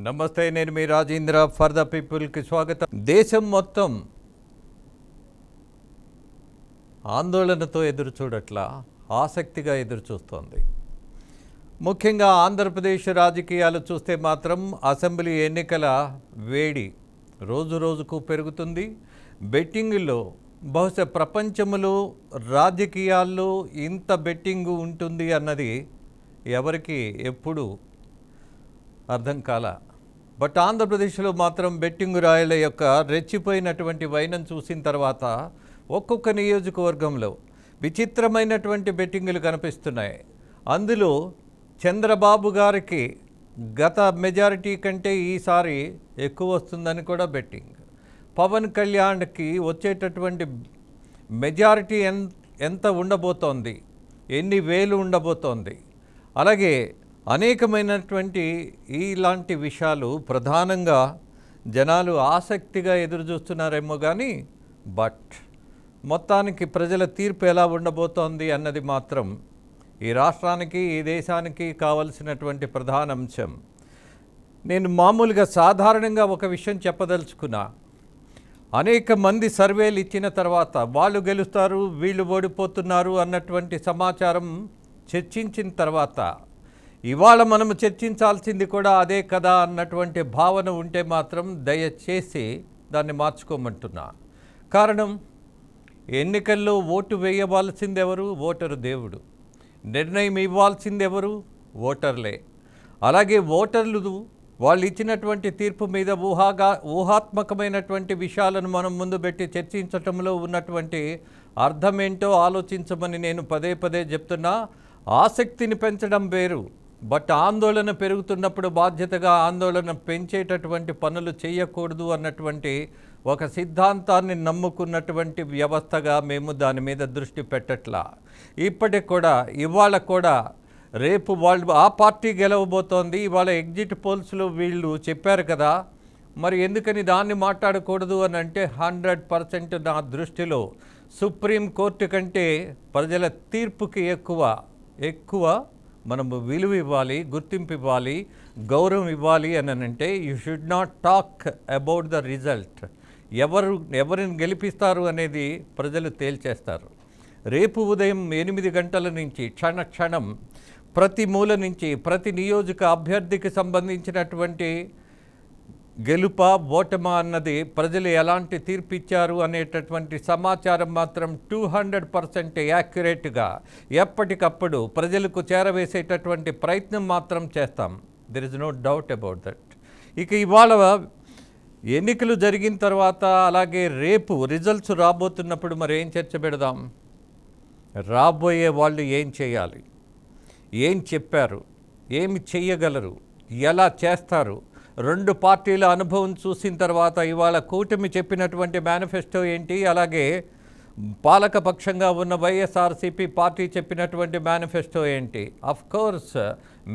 నమస్తే, నేను మీ Rajendra. For the పీపుల్కి స్వాగతం. దేశం మొత్తం ఆందోళనతో ఎదురు చూడట్లా ఆసక్తిగా ఎదురు చూస్తోంది. ముఖ్యంగా ఆంధ్రప్రదేశ్ రాజకీయాలు చూస్తే మాత్రం అసెంబ్లీ ఎన్నికల వేడి రోజు రోజుకు పెరుగుతుంది. బెట్టింగ్లో బహుశా ప్రపంచంలో రాజకీయాల్లో ఇంత బెట్టింగ్ ఉంటుంది అన్నది ఎవరికి ఎప్పుడు అర్థం కాల. బట్ ఆంధ్రప్రదేశ్లో మాత్రం బెట్టింగ్ రాయల యొక్క రెచ్చిపోయినటువంటి వైనం చూసిన తర్వాత ఒక్కొక్క నియోజకవర్గంలో విచిత్రమైనటువంటి బెట్టింగులు కనిపిస్తున్నాయి. అందులో చంద్రబాబు గారికి గత మెజారిటీ కంటే ఈసారి ఎక్కువ వస్తుందని కూడా బెట్టింగ్. పవన్ కళ్యాణ్కి వచ్చేటటువంటి మెజారిటీ ఎంత ఉండబోతోంది, ఎన్ని వేలు ఉండబోతోంది, అలాగే అనేకమైనటువంటి ఇలాంటి విషయాలు ప్రధానంగా జనాలు ఆసక్తిగా ఎదురు చూస్తున్నారేమో కానీ బట్ మొత్తానికి ప్రజల తీర్పు ఎలా ఉండబోతోంది అన్నది మాత్రం ఈ రాష్ట్రానికి ఈ దేశానికి కావలసినటువంటి ప్రధాన అంశం. నేను మామూలుగా సాధారణంగా ఒక విషయం చెప్పదలుచుకున్నా. అనేక మంది సర్వేలు ఇచ్చిన తర్వాత వాళ్ళు గెలుస్తారు, వీళ్ళు ఓడిపోతున్నారు అన్నటువంటి సమాచారం చర్చించిన తర్వాత ఇవాళ మనము చర్చించాల్సింది కూడా అదే కదా అన్నటువంటి భావన ఉంటే మాత్రం దయచేసి దాన్ని మార్చుకోమంటున్నా. కారణం, ఎన్నికల్లో ఓటు వేయవలసిందెవరు? ఓటరు దేవుడు. నిర్ణయం ఇవ్వాల్సిందెవరు? ఓటర్లే. అలాగే ఓటర్లు వాళ్ళు ఇచ్చినటువంటి తీర్పు మీద ఊహాత్మకమైనటువంటి విషయాలను మనం ముందు పెట్టి చర్చించటంలో ఉన్నటువంటి అర్థమేంటో ఆలోచించమని నేను పదే పదే చెప్తున్నా. ఆసక్తిని పెంచడం వేరు, బట్ ఆందోళన పెరుగుతున్నప్పుడు బాధ్యతగా ఆందోళన పెంచేటటువంటి పనులు చేయకూడదు అన్నటువంటి ఒక సిద్ధాంతాన్ని నమ్ముకున్నటువంటి వ్యవస్థగా మేము దాని మీద దృష్టి పెట్టట్లా. ఇప్పటికి కూడా ఇవాళ కూడా రేపు వాళ్ళు ఆ పార్టీ గెలవబోతోంది, ఇవాళ ఎగ్జిట్ పోల్స్లో వీళ్ళు చెప్పారు కదా, మరి ఎందుకని దాన్ని మాట్లాడకూడదు అని అంటే 100% నా దృష్టిలో సుప్రీంకోర్టు కంటే ప్రజల తీర్పుకి ఎక్కువ మనము విలువ ఇవ్వాలి, గుర్తింపు ఇవ్వాలి, గౌరవం ఇవ్వాలి అని అంటే you should not talk about the result. ఎవరిని గెలిపిస్తారు అనేది ప్రజలు తేల్చేస్తారు. రేపు ఉదయం 8 గంటల నుంచి క్షణం ప్రతి మూల నుంచి ప్రతి నియోజక అభ్యర్థికి సంబంధించినటువంటి గెలుపా ఓటమా అన్నది ప్రజలు ఎలాంటి తీర్పు ఇచ్చారు అనేటటువంటి సమాచారం మాత్రం 200% యాక్యురేట్గా ఎప్పటికప్పుడు ప్రజలకు చేరవేసేటటువంటి ప్రయత్నం మాత్రం చేస్తాం. There is no doubt about that. ఇక ఇవాళ ఎన్నికలు జరిగిన తర్వాత అలాగే రేపు రిజల్ట్స్ రాబోతున్నప్పుడు మరి ఏం చర్చ పెడదాం? రాబోయే వాళ్ళు ఏం చేయాలి, ఏం చెప్పారు, ఏమి చెయ్యగలరు, ఎలా చేస్తారు, రెండు పార్టీల అనుభవం చూసిన తర్వాత ఇవాళ కూటమి చెప్పినటువంటి మేనిఫెస్టో ఏంటి, అలాగే పాలకపక్షంగా ఉన్న వైఎస్ఆర్సీపీ పార్టీ చెప్పినటువంటి మేనిఫెస్టో ఏంటి. అఫ్కోర్స్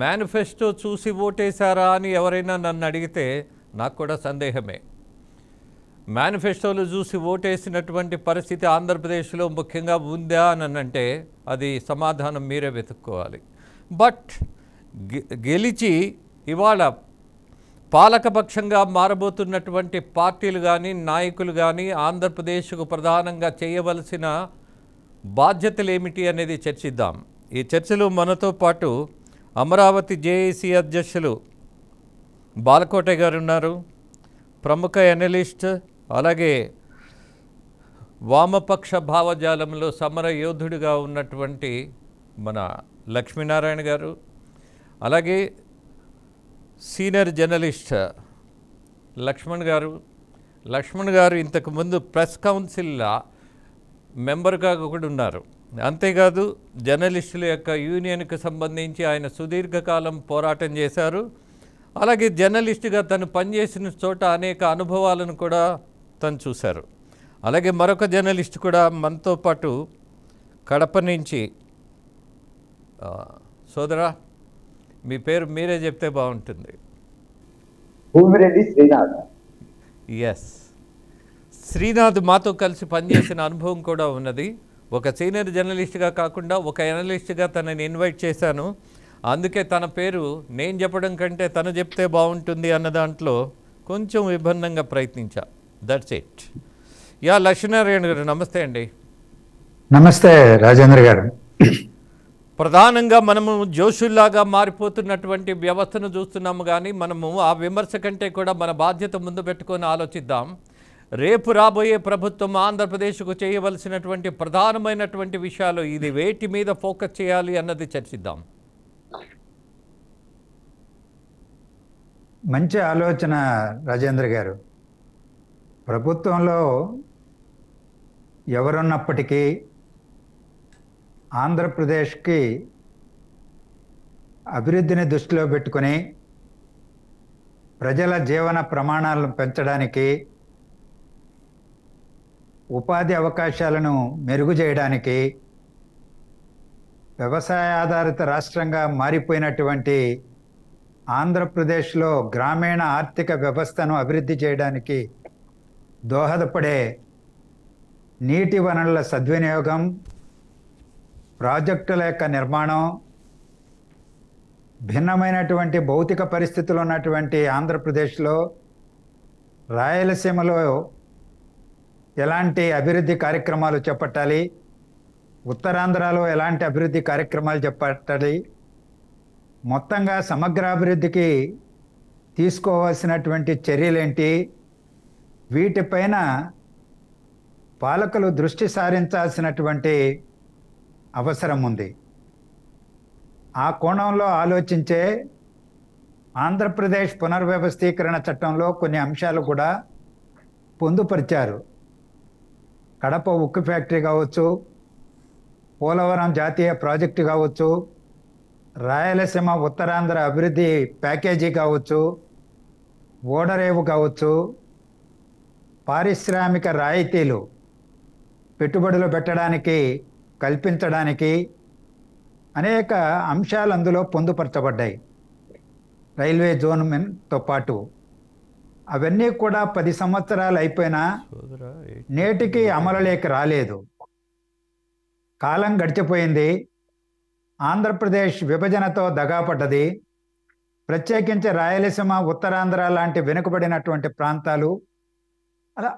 మేనిఫెస్టో చూసి ఓటేశారా అని ఎవరైనా నన్ను అడిగితే నాకు కూడా సందేహమే. మేనిఫెస్టోలు చూసి ఓటేసినటువంటి పరిస్థితి ఆంధ్రప్రదేశ్లో ముఖ్యంగా ఉందా అని అంటే అది సమాధానం మీరే వెతుక్కోవాలి. బట్ గెలిచి ఇవాళ పాలకపక్షంగా మారబోతున్నటువంటి పార్టీలు కానీ నాయకులు కానీ ఆంధ్రప్రదేశ్కు ప్రధానంగా చేయవలసిన బాధ్యతలు ఏమిటి అనేది చర్చిద్దాం. ఈ చర్చలో మనతో పాటు అమరావతి జేఏసీ అధ్యక్షులు బాలకోట గారు ఉన్నారు, ప్రముఖ ఎనలిస్ట్, అలాగే వామపక్ష భావజాలంలో సమర యోధుడిగా ఉన్నటువంటి మన లక్ష్మీనారాయణ గారు, అలాగే సీనియర్ జర్నలిస్ట్ లక్ష్మణ్ గారు ఇంతకుముందు ప్రెస్ కౌన్సిల్ మెంబర్గా కూడా ఉన్నారు. అంతేకాదు జర్నలిస్టుల యొక్క యూనియన్కి సంబంధించి ఆయన సుదీర్ఘకాలం పోరాటం చేశారు. అలాగే జర్నలిస్టుగా తను పనిచేసిన చోట అనేక అనుభవాలను కూడా తను చూశారు. అలాగే మరొక జర్నలిస్ట్ కూడా మనతో పాటు కడప నుంచి, సోదరా మీ పేరు మీరే చెప్తే బాగుంటుంది. భూమిరెడ్డి శ్రీనాథ్. ఎస్, శ్రీనాథ్ మాతో కలిసి పనిచేసిన అనుభవం కూడా ఉన్నది. ఒక సీనియర్ జర్నలిస్ట్గా కాకుండా ఒక ఎనలిస్ట్గా తనని ఇన్వైట్ చేశాను. అందుకే తన పేరు నేను చెప్పడం కంటే తను చెప్తే బాగుంటుంది అన్న దాంట్లో కొంచెం విభిన్నంగా ప్రయత్నించా. That's it. Yeah Lakshminarayana garu నమస్తే అండి. నమస్తే రాజేంద్ర గారు. ప్రధానంగా మనము జోషుల్లాగా మారిపోతున్నటువంటి వ్యవస్థను చూస్తున్నాము, కానీ మనము ఆ విమర్శ కంటే కూడా మన బాధ్యత ముందు పెట్టుకొని ఆలోచిద్దాం. రేపు రాబోయే ప్రభుత్వం ఆంధ్రప్రదేశ్కు చేయవలసినటువంటి ప్రధానమైనటువంటి విషయాలు ఇది వేటి మీద ఫోకస్ చేయాలి అన్నది చర్చిద్దాం. మంచి ఆలోచన రాజేంద్ర గారు. ప్రభుత్వంలో ఎవరున్నప్పటికీ ఆంధ్రప్రదేశ్కి అభివృద్ధిని దృష్టిలో పెట్టుకొని ప్రజల జీవన ప్రమాణాలను పెంచడానికి, ఉపాధి అవకాశాలను మెరుగు చేయడానికి, వ్యవసాయ ఆధారిత రాష్ట్రంగా మారిపోయినటువంటి ఆంధ్రప్రదేశ్లో గ్రామీణ ఆర్థిక వ్యవస్థను అభివృద్ధి చేయడానికి దోహదపడే నీటి వనరుల సద్వినియోగం, ప్రాజెక్టుల యొక్క నిర్మాణం, భిన్నమైనటువంటి భౌతిక పరిస్థితులు ఉన్నటువంటి ఆంధ్రప్రదేశ్లో రాయలసీమలో ఎలాంటి అభివృద్ధి కార్యక్రమాలు చేపట్టాలి, ఉత్తరాంధ్రలో ఎలాంటి అభివృద్ధి కార్యక్రమాలు చేపట్టాలి, మొత్తంగా సమగ్రాభివృద్ధికి తీసుకోవాల్సినటువంటి చర్యలేంటి, వీటిపైన పాలకులు దృష్టి సారించాల్సినటువంటి అవసరం ఉంది. ఆ కోణంలో ఆలోచించే ఆంధ్రప్రదేశ్ పునర్వ్యవస్థీకరణ చట్టంలో కొన్ని అంశాలు కూడా పొందుపరిచారు. కడప ఉక్కు ఫ్యాక్టరీ కావచ్చు, పోలవరం జాతీయ ప్రాజెక్టు కావచ్చు, రాయలసీమ ఉత్తరాంధ్ర అభివృద్ధి ప్యాకేజీ కావచ్చు, ఓడరేవు కావచ్చు, పారిశ్రామిక రాయితీలు పెట్టుబడులు పెట్టడానికి కల్పించడానికి అనేక అంశాలు అందులో పొందుపరచబడ్డాయి. రైల్వే జోన్తో పాటు అవన్నీ కూడా 10 సంవత్సరాలు అయిపోయినా నేటికి అమలులోకి రాలేదు. కాలం గడిచిపోయింది. ఆంధ్రప్రదేశ్ విభజనతో దగాపడ్డది. ప్రత్యేకించి రాయలసీమ ఉత్తరాంధ్ర లాంటి వెనుకబడినటువంటి ప్రాంతాలు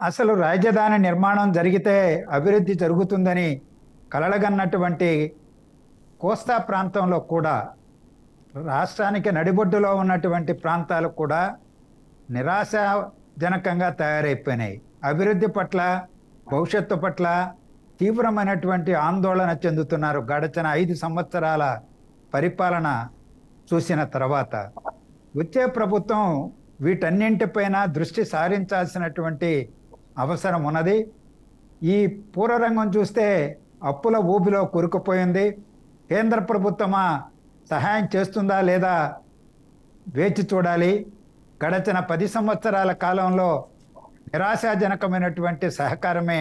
అసలు రాజధాని నిర్మాణం జరిగితే అభివృద్ధి జరుగుతుందని కలలుగన్నటువంటి కోస్తా ప్రాంతంలో కూడా, రాష్ట్రానికి నడిబొడ్డులో ఉన్నటువంటి ప్రాంతాలు కూడా నిరాశాజనకంగా తయారైపోయినాయి. అభివృద్ధి పట్ల, భవిష్యత్తు పట్ల తీవ్రమైనటువంటి ఆందోళన చెందుతున్నారు గడచిన 5 సంవత్సరాల పరిపాలన చూసిన తర్వాత. వచ్చే ప్రభుత్వం వీటన్నింటిపైన దృష్టి సారించాల్సినటువంటి అవసరం ఉన్నది. ఈ పూర్వరంగం చూస్తే అప్పుల ఊబిలో కూరుకుపోయింది. కేంద్ర ప్రభుత్వమా సహాయం చేస్తుందా లేదా వేచి చూడాలి. గడచిన 10 సంవత్సరాల కాలంలో నిరాశాజనకమైనటువంటి సహకారమే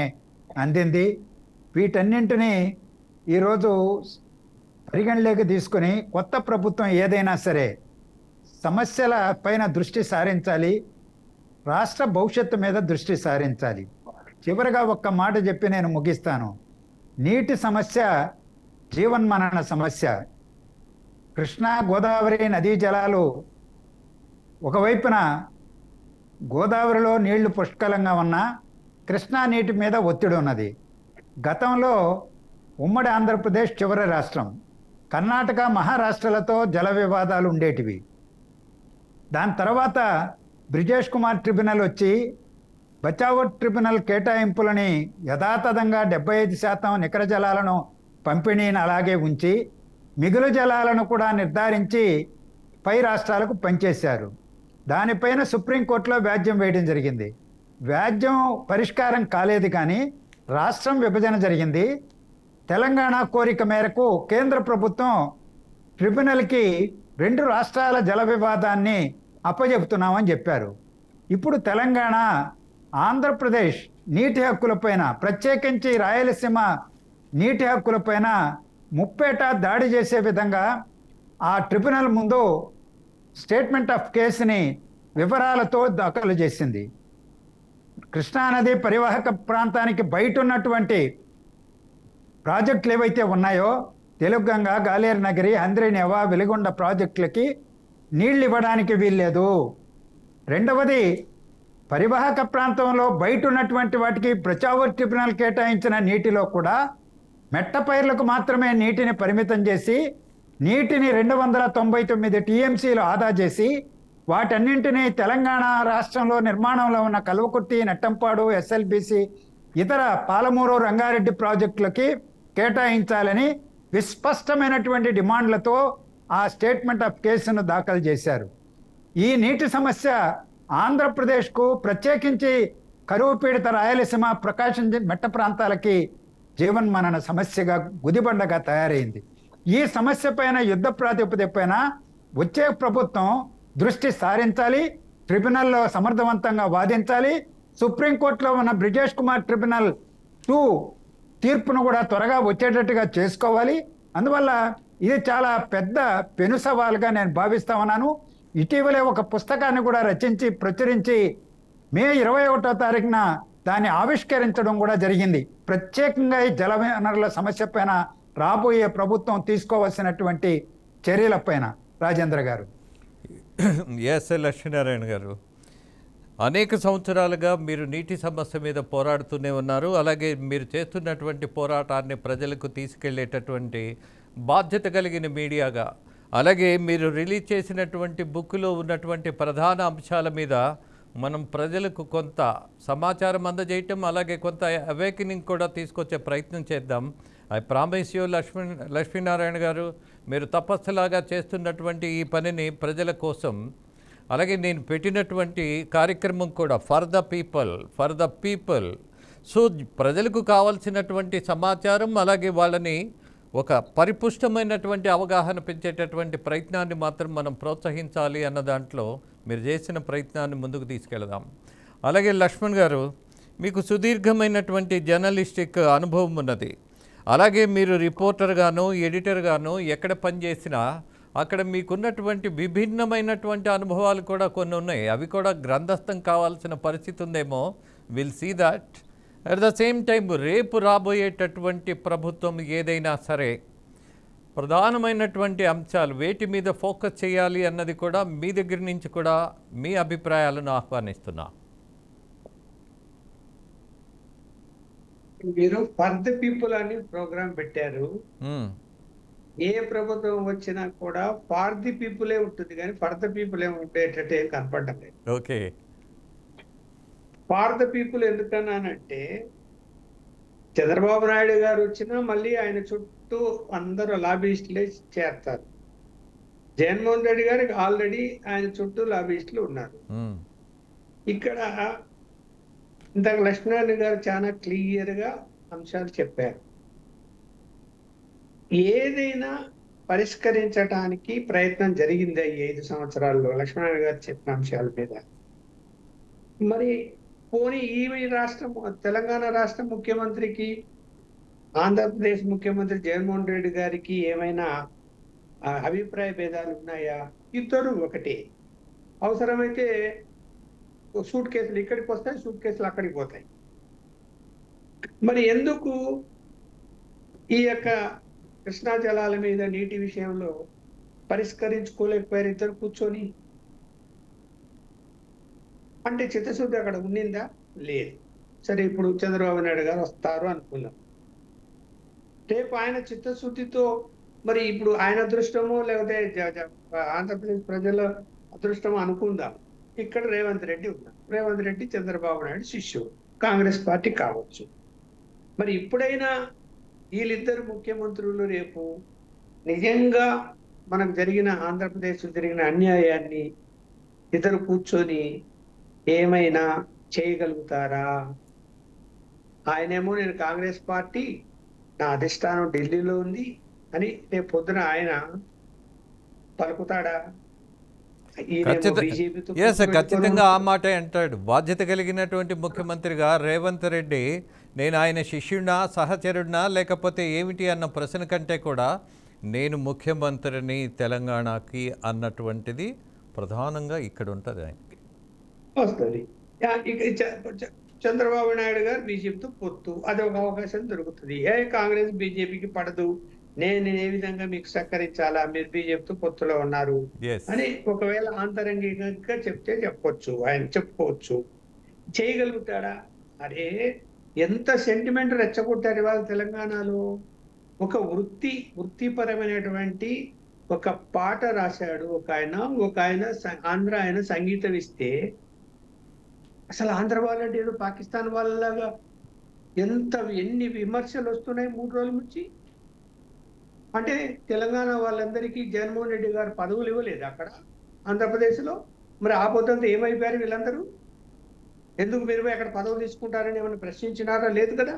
అందింది. వీటన్నింటినీ ఈరోజు పరిగణలోకి తీసుకొని కొత్త ప్రభుత్వం ఏదైనా సరే సమస్యల పైన దృష్టి సారించాలి, రాష్ట్ర భవిష్యత్తు మీద దృష్టి సారించాలి. చివరిగా ఒక్క మాట చెప్పి నేను ముగిస్తాను. నీటి సమస్య జీవన్మరణ సమస్య. కృష్ణా గోదావరి నదీ జలాలు ఒకవైపున గోదావరిలో నీళ్లు పుష్కలంగా ఉన్నా కృష్ణా నీటి మీద ఒత్తిడి ఉన్నది. గతంలో ఉమ్మడి ఆంధ్రప్రదేశ్ చివరి రాష్ట్రం, కర్ణాటక మహారాష్ట్రలతో జల వివాదాలు ఉండేటివి. దాని తర్వాత బ్రిజేష్ కుమార్ ట్రిబ్యునల్ వచ్చి బచావో ట్రిబ్యునల్ కేటాయింపులని యథాతథంగా 75% నికర జలాలను పంపిణీని అలాగే ఉంచి మిగులు జలాలను కూడా నిర్ధారించి పై రాష్ట్రాలకు పనిచేశారు. దానిపైన సుప్రీంకోర్టులో వ్యాజ్యం వేయడం జరిగింది. వ్యాజ్యం పరిష్కారం కాలేదు, కానీ రాష్ట్రం విభజన జరిగింది. తెలంగాణ కోరిక మేరకు కేంద్ర ప్రభుత్వం ట్రిబ్యునల్కి 2 రాష్ట్రాల జల వివాదాన్ని అప్పజెపుతున్నామని చెప్పారు. ఇప్పుడు తెలంగాణ, ఆంధ్రప్రదేశ్ నీటి హక్కులపైన, ప్రత్యేకించి రాయలసీమ నీటి హక్కులపైన ముప్పేట దాడి చేసే విధంగా ఆ ట్రిబ్యునల్ ముందు స్టేట్మెంట్ ఆఫ్ కేసుని వివరాలతో దాఖలు చేసింది. కృష్ణానది పరివాహక ప్రాంతానికి బయట ఉన్నటువంటి ప్రాజెక్టులు ఏవైతే ఉన్నాయో తెలుగంగ, గాలేరు నగరి, హంద్రీనేవా, వెలిగొండ ప్రాజెక్టులకి నీళ్లు ఇవ్వడానికి వీల్లేదు. రెండవది, పరివాహక ప్రాంతంలో బయట ఉన్నటువంటి వాటికి బ్రచావర్ ట్రిబ్యునల్ కేటాయించిన నీటిలో కూడా మెట్ట పైర్లకు మాత్రమే నీటిని పరిమితం చేసి నీటిని 299 టీఎంసీలు ఆదా చేసి వాటన్నింటినీ తెలంగాణ రాష్ట్రంలో నిర్మాణంలో ఉన్న కల్వకుర్తి, నెట్టంపాడు, ఎస్ఎల్బిసి, ఇతర పాలమూరు, రంగారెడ్డి ప్రాజెక్టులకి కేటాయించాలని విస్పష్టమైనటువంటి డిమాండ్లతో ఆ స్టేట్మెంట్ ఆఫ్ కేసును దాఖలు చేశారు. ఈ నీటి సమస్య ఆంధ్రప్రదేశ్కు, ప్రత్యేకించి కరువు పీడిత రాయలసీమ, ప్రకాశం మెట్ట ప్రాంతాలకి జీవన్మరణ సమస్యగా, గుదిబండగా తయారైంది. ఈ సమస్య పైన యుద్ధ ప్రాతిపదికపైన వచ్చే ప్రభుత్వం దృష్టి సారించాలి, ట్రిబ్యునల్లో సమర్థవంతంగా వాదించాలి. సుప్రీంకోర్టులో ఉన్న బ్రిజేష్ కుమార్ ట్రిబ్యునల్ 2 తీర్పును కూడా త్వరగా వచ్చేటట్టుగా చేసుకోవాలి. అందువల్ల ఇది చాలా పెద్ద పెను సవాలుగా నేను భావిస్తా ఉన్నాను. ఇటీవలే ఒక పుస్తకాన్ని కూడా రచించి ప్రచురించి మే 21వ తారీఖున దాన్ని ఆవిష్కరించడం కూడా జరిగింది. ప్రత్యేకంగా ఈ జల వనరుల సమస్య పైన రాబోయే ప్రభుత్వం తీసుకోవాల్సినటువంటి చర్యలపైన. రాజేంద్ర గారు. ఎస్ లక్ష్మీనారాయణ గారు, అనేక సంవత్సరాలుగా మీరు నీటి సమస్య మీద పోరాడుతూనే ఉన్నారు. అలాగే మీరు చేస్తున్నటువంటి పోరాటాన్ని ప్రజలకు తీసుకెళ్లేటటువంటి బాధ్యత కలిగిన మీడియాగా, అలాగే మీరు రిలీజ్ చేసినటువంటి బుక్లో ఉన్నటువంటి ప్రధాన అంశాల మీద మనం ప్రజలకు కొంత సమాచారం అందజేయటం, అలాగే కొంత అవేకనింగ్ కూడా తీసుకొచ్చే ప్రయత్నం చేద్దాం. ఐ ప్రామిస్ యూ లక్ష్మీనారాయణ గారు, మీరు తపస్సులాగా చేస్తున్నటువంటి ఈ పనిని ప్రజల కోసం, అలాగే నేను పెట్టినటువంటి కార్యక్రమం కూడా ఫర్ ద పీపుల్. సో ప్రజలకు కావాల్సినటువంటి సమాచారం, అలాగే వాళ్ళని ఒక పరిపుష్టమైనటువంటి అవగాహన పెంచేటటువంటి ప్రయత్నాన్ని మాత్రం మనం ప్రోత్సహించాలి అన్న దాంట్లో మీరు చేసిన ప్రయత్నాన్ని ముందుకు తీసుకెళ్దాం. అలాగే లక్ష్మణ్ గారు, మీకు సుదీర్ఘమైనటువంటి జర్నలిస్టిక్ అనుభవం ఉన్నది. అలాగే మీరు రిపోర్టర్గాను, ఎడిటర్గాను ఎక్కడ పనిచేసినా అక్కడ మీకున్నటువంటి విభిన్నమైనటువంటి అనుభవాలు కూడా కొన్ని ఉన్నాయి. అవి కూడా గ్రంథస్థం కావాల్సిన పరిస్థితి ఉందేమో. Will see that. At the same time రేపు రాబోయేటటువంటి ప్రభుత్వం ఏదైనా సరే ప్రధానమైనటువంటి అంశాలు వేటి మీద ఫోకస్ చేయాలి అన్నది కూడా మీ దగ్గర నుంచి కూడా మీ అభిప్రాయాలను ఆహ్వానిస్తున్నా. మీరు ఫర్ ద పీపుల్ అని ప్రోగ్రాం పెట్టారు. ఏ ప్రభుత్వం వచ్చినా కూడా ఫార్ ది పీపులే ఉంటుంది, కానీ ఫర్ ద పీపుల్ ఏమి ఉండేటట్టు ఏం కనపడడం లేదు. ఓకే, ఫార్ ద పీపుల్ ఎందుకన్నానంటే, చంద్రబాబు నాయుడు గారు వచ్చినా మళ్ళీ ఆయన చుట్టూ అందరూ లాబీయిస్టులే చేస్తారు. జగన్మోహన్ రెడ్డి గారికి ఆల్రెడీ ఆయన చుట్టూ లాబీయిస్టులు ఉన్నారు. ఇక్కడ ఇంతకు లక్ష్మీనారాయణ గారు చాలా క్లియర్గా అంశాలు చెప్పారు. ఏదైనా పరిష్కరించడానికి ప్రయత్నం జరిగింది ఈ 5 సంవత్సరాల్లో లక్ష్మీనారాయణ గారు చెప్పిన అంశాల మీద. మరి పోనీ ఈ రాష్ట్రం, తెలంగాణ రాష్ట్ర ముఖ్యమంత్రికి, ఆంధ్రప్రదేశ్ ముఖ్యమంత్రి జగన్మోహన్ రెడ్డి గారికి ఏమైనా అభిప్రాయ భేదాలు ఉన్నాయా? ఇద్దరు ఒకటే. అవసరమైతే సూట్ కేసులు ఇక్కడికి వస్తాయి, సూట్ కేసులు అక్కడికి పోతాయి. మరి ఎందుకు ఈ యొక్క కృష్ణా జలాల మీద నీటి విషయంలో పరిష్కరించుకోలేకపోయారు ఇద్దరు కూర్చొని? అంటే చిత్తశుద్ధి అక్కడ ఉండిందా? లేదు. సరే, ఇప్పుడు చంద్రబాబు నాయుడు గారు వస్తారు అనుకుందాం. రేపు ఆయన చిత్తశుద్ధితో, మరి ఇప్పుడు ఆయన అదృష్టమో లేకపోతే ఆంధ్రప్రదేశ్ ప్రజల అదృష్టమో అనుకుందాం, ఇక్కడ రేవంత్ రెడ్డి ఉన్నారు. రేవంత్ రెడ్డి చంద్రబాబు నాయుడు శిష్యుడు, కాంగ్రెస్ పార్టీ కావచ్చు. మరి ఇప్పుడైనా వీళ్ళిద్దరు ముఖ్యమంత్రులు రేపు నిజంగా మనకు జరిగిన, ఆంధ్రప్రదేశ్ జరిగిన అన్యాయాన్ని ఇద్దరు కూర్చొని ఏమైనా చేయగలుగుతారా? ఆయనేమో నేను కాంగ్రెస్ పార్టీ, నా అధిష్టానం ఢిల్లీలో ఉంది అని రేపు పొద్దున ఆయన పలుకుతాడా? ఖచ్చితంగా ఆ మాటే అంటాడు. బాధ్యత కలిగినటువంటి ముఖ్యమంత్రిగా రేవంత్ రెడ్డి నేను ఆయన శిష్యుడినా, సహచరుడినా, లేకపోతే ఏమిటి అన్న ప్రశ్న కంటే కూడా నేను ముఖ్యమంత్రిని తెలంగాణకి అన్నటువంటిది ప్రధానంగా ఇక్కడ ఉంటుంది ఆయనకి వస్తుంది. చంద్రబాబు నాయుడు గారు బీజేపీతో పొత్తు, అది ఒక అవకాశం దొరుకుతుంది. కాంగ్రెస్ బీజేపీకి పడదు, నేను ఏ విధంగా మీకు సహకరించాలా, మీరు బీజేపీతో పొత్తులో ఉన్నారు ఎస్ అని ఒకవేళ ఆంతరంగికంగా చెప్తే చెప్పొచ్చు, ఆయన చెప్పుకోవచ్చు. చేయగలుగుతాడా? అరే ఎంత సెంటిమెంట్ రెచ్చగొట్టారు ఇవాళ తెలంగాణలో. ఒక వృత్తిపరమైనటువంటి ఒక పాట రాశాడు ఒక ఆయన ఆంధ్ర ఆయన సంగీతం ఇస్తే, అసలు ఆంధ్ర వాళ్ళంటే ఏదో పాకిస్తాన్ వాళ్ళలాగా ఎన్ని విమర్శలు వస్తున్నాయి 3 రోజుల నుంచి. అంటే తెలంగాణ వాళ్ళందరికీ జగన్మోహన్ రెడ్డి గారు పదవులు ఇవ్వలేదు అక్కడ ఆంధ్రప్రదేశ్లో. మరి ఆ పొద్దుంతా ఏమైపోయారు వీళ్ళందరూ? ఎందుకు మీరు అక్కడ పదవులు తీసుకుంటారని ఏమైనా ప్రశ్నించినారా? లేదు కదా.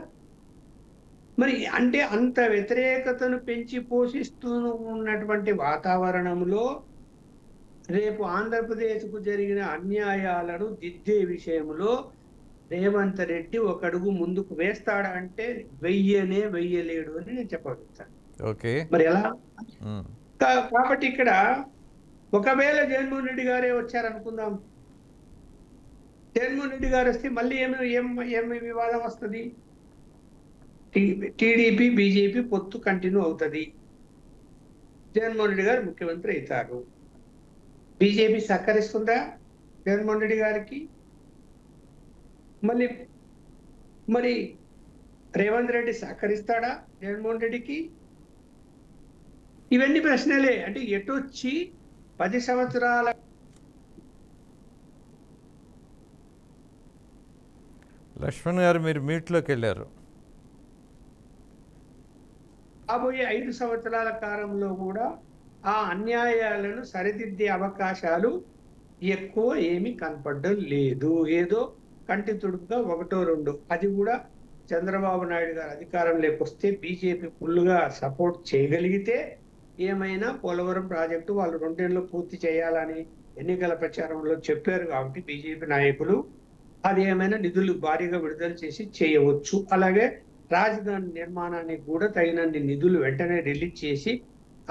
మరి అంటే అంత వ్యతిరేకతను పెంచి పోషిస్తూ ఉన్నటువంటి వాతావరణంలో రేపు ఆంధ్రప్రదేశ్కు జరిగిన అన్యాయాలను దిద్దే విషయంలో రేవంత్ రెడ్డి ఒక అడుగు ముందుకు వేస్తాడా అంటే వెయ్యలేడు అని నేను చెప్పగలుగుతాను. ఓకే. మరి ఎలా? కాబట్టి ఇక్కడ ఒకవేళ జగన్మోహన్ రెడ్డి గారే వచ్చారనుకుందాం, జగన్మోహన్ రెడ్డి గారు వస్తే మళ్ళీ ఏమి వివాదం వస్తుంది? టీడీపీ బీజేపీ పొత్తు కంటిన్యూ అవుతుంది, జగన్మోహన్ రెడ్డి గారు ముఖ్యమంత్రి అవుతారు. బీజేపీ సహకరిస్తుందా జగన్మోహన్ రెడ్డి గారికి? మరి రేవంత్ రెడ్డి సహకరిస్తాడా జగన్మోహన్ రెడ్డికి? ఇవన్నీ ప్రశ్నలే. అంటే ఎటొచ్చి 10 సంవత్సరాల లక్ష్మణ్ గారు మీరు మీట్లోకి వెళ్ళారు. రాబోయే 5 సంవత్సరాల కాలంలో కూడా ఆ అన్యాయాలను సరిదిద్దే అవకాశాలు ఎక్కువ ఏమీ కనపడడం లేదు. ఏదో కంటి తుడుపుగా 1-2, అది కూడా చంద్రబాబు నాయుడు గారు అధికారంలోకి వస్తే బీజేపీ ఫుల్గా సపోర్ట్ చేయగలిగితే ఏమైనా పోలవరం ప్రాజెక్టు వాళ్ళు 2 ఏళ్ళలో పూర్తి చేయాలని ఎన్నికల ప్రచారంలో చెప్పారు. కాబట్టి బీజేపీ నాయకులు అది ఏమైనా నిధులు భారీగా విడుదల చేసి చేయవచ్చు. అలాగే రాజధాని నిర్మాణానికి కూడా తగినన్ని నిధులు వెంటనే రిలీజ్ చేసి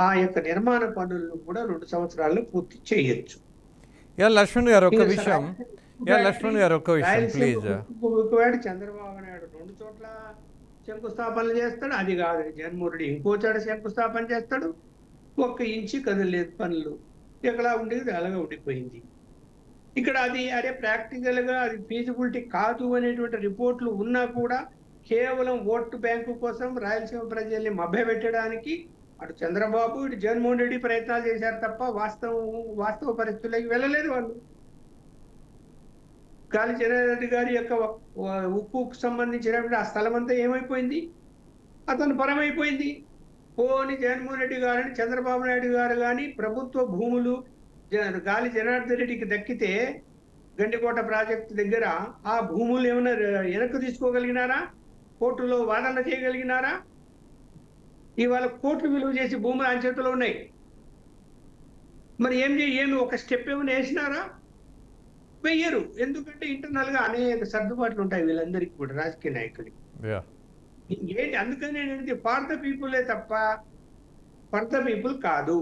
ఆ యొక్క నిర్మాణ పనులను కూడా 2 సంవత్సరాల్లో పూర్తి చేయొచ్చు. లక్ష్మణ్ గారు ఒక విషయం ప్లీజ్. చంద్రబాబు నాయుడు 2 చోట్ల శంకుస్థాపనలు చేస్తాడు, అది కాదు జగన్మోహన్ రెడ్డి ఇంకో చోట శంకుస్థాపన చేస్తాడు. 1 ఇంచు కదలేదు పనులు, ఎక్కడ ఉండేది అలాగే ఉండిపోయింది. ఇక్కడ అది ప్రాక్టికల్ గా అది ఫీజిబిలిటీ కాదు అనేటువంటి రిపోర్ట్లు ఉన్నా కూడా కేవలం ఓటు బ్యాంకు కోసం రాయలసీమ ప్రజల్ని మభ్యపెట్టడానికి అటు చంద్రబాబు ఇటు జగన్మోహన్ రెడ్డి ప్రయత్నాలు చేశారు తప్ప వాస్తవ పరిస్థితుల్లోకి వెళ్ళలేదు వాళ్ళు. గాలి జనార్దన్ గారి యొక్క ఉక్కుకు సంబంధించినటువంటి ఆ స్థలం అంతా ఏమైపోయింది? అతను పరమైపోయింది. పోని జగన్మోహన్ రెడ్డి గారని చంద్రబాబు నాయుడు గారు కానీ ప్రభుత్వ భూములు గాలి జనార్దన్ రెడ్డికి దక్కితే గండికోట ప్రాజెక్టు దగ్గర ఆ భూములు ఏమైనా వెనక్కు తీసుకోగలిగినారా? కోర్టులో వాదన చేయగలిగినారా? ఇవాళ కోర్టు విలువ చేసి భూములు ఆయన చేతిలో ఉన్నాయి. మరి ఏమి ఒక స్టెప్ ఏమైనా వేసినారా? వెయ్యరు. ఎందుకంటే ఇంటర్నల్ గా అనేక సర్దుబాట్లు ఉంటాయి వీళ్ళందరికీ కూడా, రాజకీయ నాయకులకి. ఏంటి అందుకని నేను ఫర్ ద పీపులే తప్ప ఫర్ ద పీపుల్ కాదు.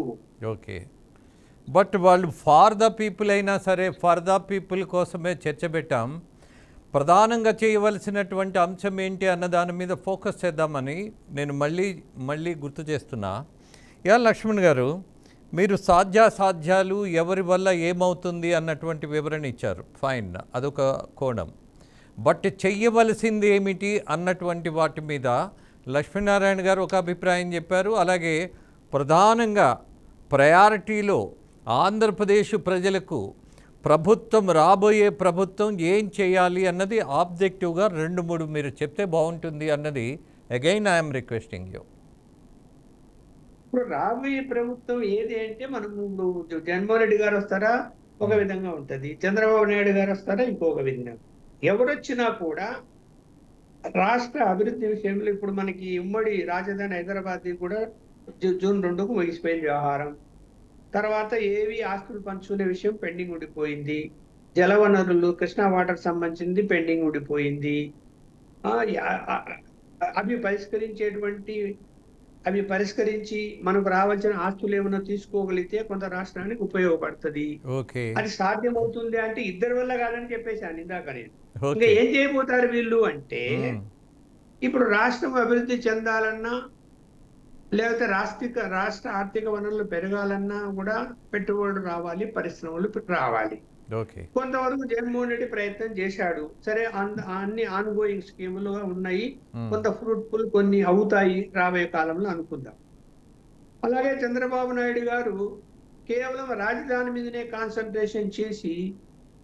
ఓకే, బట్ వాళ్ళు ఫార్ ద పీపుల్ అయినా సరే ఫర్ ద పీపుల్ కోసమే చర్చ పెట్టాం. ప్రధానంగా చేయవలసినటువంటి అంశం ఏంటి అన్న దాని మీద ఫోకస్ చేద్దామని నేను మళ్ళీ గుర్తు చేస్తున్నా. లక్ష్మణ్ గారు, మీరు సాధ్యాసాధ్యాలు ఎవరి వల్ల ఏమవుతుంది అన్నటువంటి వివరణ ఇచ్చారు, ఫైన్, అదొక కోణం. బట్ చెయ్యవలసింది ఏమిటి అన్నటువంటి వాటి మీద లక్ష్మీనారాయణ గారు ఒక అభిప్రాయం చెప్పారు. అలాగే ప్రధానంగా ప్రయారిటీలో ఆంధ్రప్రదేశ్ ప్రజలకు రాబోయే ప్రభుత్వం ఏం చేయాలి అన్నది ఆబ్జెక్టివ్గా 2-3 మీరు చెప్తే బాగుంటుంది అన్నది అగైన్ ఐఎమ్ రిక్వెస్టింగ్ యూ. ఇప్పుడు రాబోయే ప్రభుత్వం ఏది అంటే మనము జగన్మోహన్ రెడ్డి గారు వస్తారా ఒక విధంగా ఉంటుంది, చంద్రబాబు నాయుడు గారు వస్తారా ఇంకొక విధంగా. ఎవరొచ్చినా కూడా రాష్ట్ర అభివృద్ధి విషయంలో ఇప్పుడు మనకి ఉమ్మడి రాజధాని హైదరాబాద్ కూడా జూన్ 2కు ముగిసిపోయింది వ్యవహారం. తర్వాత ఏవి ఆస్తులు పంచుకునే విషయం పెండింగ్ ఉండిపోయింది. జలవనరులు కృష్ణా వాటర్ సంబంధించింది పెండింగ్ ఉండిపోయింది. అవి పరిష్కరించి మనకు రావాల్సిన ఆస్తులు ఏమైనా తీసుకోగలిగితే కొంత రాష్ట్రానికి ఉపయోగపడుతుంది. అది సాధ్యమవుతుంది అంటే ఇద్దరి వల్ల కాదని చెప్పేసాను ఇందాక నేను. ఇంకా ఏం చేయబోతారు వీళ్ళు అంటే, ఇప్పుడు రాష్ట్రం అభివృద్ధి చెందాలన్నా లేకపోతే రాష్ట్ర ఆర్థిక వనరులు పెరగాలన్నా కూడా పెట్టుబడులు రావాలి, పరిశ్రమలు రావాలి. ఓకే. కొంతవరకు జగన్మోహన్ రెడ్డి ప్రయత్నం చేశాడు. సరే, అన్ని ఆన్ గోయింగ్ స్కీములు ఉన్నాయి, కొంత ఫ్రూట్ఫుల్ కొన్ని అవుతాయి రాబోయే కాలంలో అనుకుందాం. అలాగే చంద్రబాబు నాయుడు గారు కేవలం రాజధాని మీదనే కాన్సన్ట్రేషన్ చేసి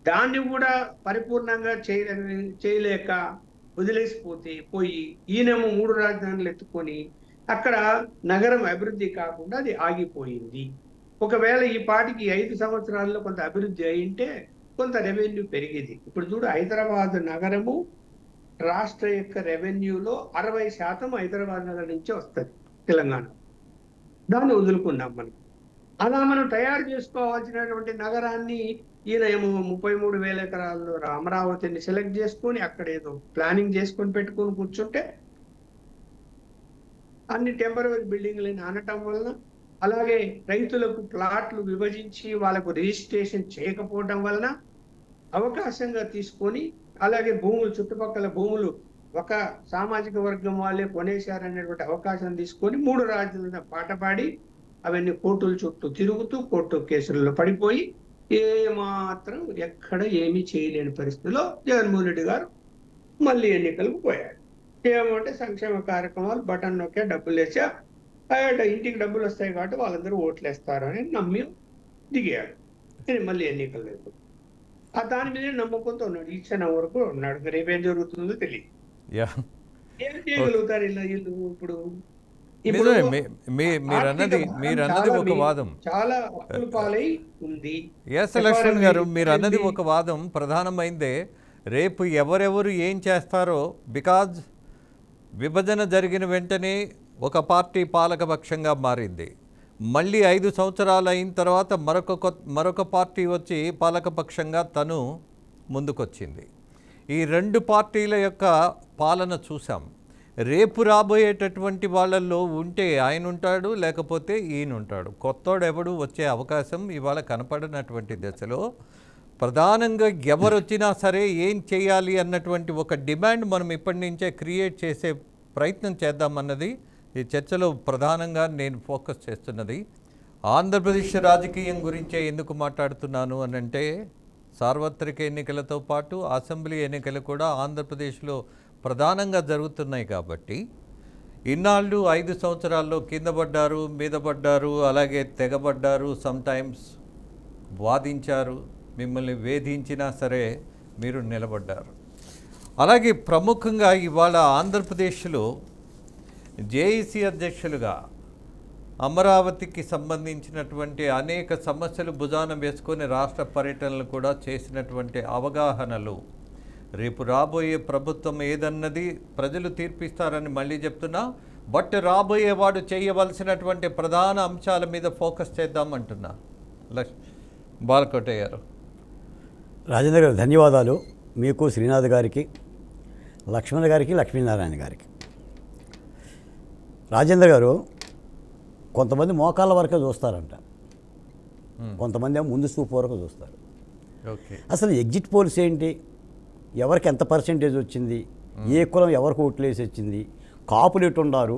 దాన్ని కూడా పరిపూర్ణంగా చేయలేక పోయి ఈయనేమో 3 రాజధానులు ఎత్తుకొని అక్కడ నగరం అభివృద్ధి కాకుండా అది ఆగిపోయింది. ఒకవేళ ఈ పాటికి 5 సంవత్సరాల్లో కొంత అభివృద్ధి అయింటే కొంత రెవెన్యూ పెరిగేది. ఇప్పుడు చూడు, హైదరాబాద్ నగరము రాష్ట్ర యొక్క రెవెన్యూలో 60% హైదరాబాద్ నగరం నుంచే వస్తుంది తెలంగాణ. దాన్ని వదులుకున్నాం మనం. అలా మనం తయారు చేసుకోవాల్సినటువంటి నగరాన్ని ఈయన ఏమో 33,000 ఎకరాల్లో అమరావతిని సెలెక్ట్ చేసుకొని అక్కడ ఏదో ప్లానింగ్ చేసుకొని పెట్టుకొని కూర్చుంటే అన్ని టెంపరరీ బిల్డింగ్లు అనటం వలన, అలాగే రైతులకు ప్లాట్లు విభజించి వాళ్ళకు రిజిస్ట్రేషన్ చేయకపోవడం వలన అవకాశంగా తీసుకొని, అలాగే భూములు చుట్టుపక్కల భూములు ఒక సామాజిక వర్గం వాళ్ళే కొనేశారనేటువంటి అవకాశం తీసుకొని 3 రాజధానుల పాటపాడి అవన్నీ కోర్టుల చుట్టూ తిరుగుతూ కోర్టు కేసులలో పడిపోయి ఏమాత్రం ఎక్కడ ఏమీ చేయలేని పరిస్థితిలో జగన్మోహన్ రెడ్డి గారు మళ్ళీ ఎన్నికలకు పోయాడు. ఏమంటే సంక్షేమ కార్యక్రమాలు బటన్ నొక్కే డబ్బులు వేసా, ఇంటికి డబ్బులు వస్తాయి కాబట్టి వాళ్ళందరూ ఓట్లు వేస్తారు అని నమ్మి దిగాడు. మళ్ళీ ఎన్నికలు లేదు. దాని మీద నమ్మకంతో ఉన్నాడు, ఈ క్షణం వరకు ఉన్నాడు. రేపేం జరుగుతుందో తెలియదు. ఏం చేయగలుగుతారు వీళ్ళు? ఇప్పుడు మీరన్నది ఒక వాదం, చాలా అప్పుల పాలై ఉంది. ఎస్ లక్ష్మణ్ గారు, మీరు అన్నది ఒక వాదం ప్రధానమైందే. రేపు ఎవరెవరు ఏం చేస్తారో, బికాజ్ విభజన జరిగిన వెంటనే ఒక పార్టీ పాలకపక్షంగా మారింది. మళ్ళీ 5 సంవత్సరాలు అయిన తర్వాత మరొక పార్టీ వచ్చి పాలకపక్షంగా తను ముందుకొచ్చింది. ఈ 2 పార్టీల యొక్క పాలన చూసాం. రేపు రాబోయేటటువంటి వాళ్ళల్లో ఉంటే ఆయన ఉంటాడు, లేకపోతే ఈయన ఉంటాడు. కొత్తోడు ఎవడు వచ్చే అవకాశం ఇవాళ కనపడినటువంటి దశలో ప్రధానంగా ఎవరు వచ్చినా సరే ఏం చేయాలి అన్నటువంటి ఒక డిమాండ్ మనం ఇప్పటి నుంచే క్రియేట్ చేసే ప్రయత్నం చేద్దామన్నది ఈ చర్చలో ప్రధానంగా నేను ఫోకస్ చేస్తున్నది. ఆంధ్రప్రదేశ్ రాజకీయం గురించే ఎందుకు మాట్లాడుతున్నాను అనంటే, సార్వత్రిక ఎన్నికలతో పాటు అసెంబ్లీ ఎన్నికలు కూడా ఆంధ్రప్రదేశ్లో ప్రధానంగా జరుగుతున్నాయి కాబట్టి ఇన్నాళ్ళు 5 సంవత్సరాల్లో కింద పడ్డారు, మీద పడ్డారు, అలాగే తెగబడ్డారు, సమ్టైమ్స్ వాదించారు, మిమ్మల్ని వేధించినా సరే మీరు నిలబడ్డారు. అలాగే ప్రముఖంగా ఇవాళ ఆంధ్రప్రదేశ్లో జేఏసీ అధ్యక్షులుగా అమరావతికి సంబంధించినటువంటి అనేక సమస్యలు భుజాన వేసుకొని రాష్ట్ర పర్యటనలు కూడా చేసినటువంటి అవగాహనలు, రేపు రాబోయే ప్రభుత్వం ఏదన్నది ప్రజలు తీర్పిస్తారని మళ్ళీ చెప్తున్నా. బట్ రాబోయేవాడు చేయవలసినటువంటి ప్రధాన అంశాల మీద ఫోకస్ చేద్దామంటున్నా. బాలకోటయ్య గారు. రాజేంద్ర గారు ధన్యవాదాలు. మీకు, శ్రీనాథ్ గారికి, లక్ష్మణ్ గారికి, లక్ష్మీనారాయణ గారికి. రాజేంద్ర గారు, కొంతమంది మోకాళ్ళ వరకే చూస్తారంట, కొంతమంది ఏమో ముందు చూపు వరకు చూస్తారు. ఓకే, అసలు ఎగ్జిట్ పోల్స్ ఏంటి, ఎవరికి ఎంత పర్సెంటేజ్ వచ్చింది, ఏ కులం ఎవరికి ఓట్లు వేసి వచ్చింది, కాపులు ఎట్టున్నారు,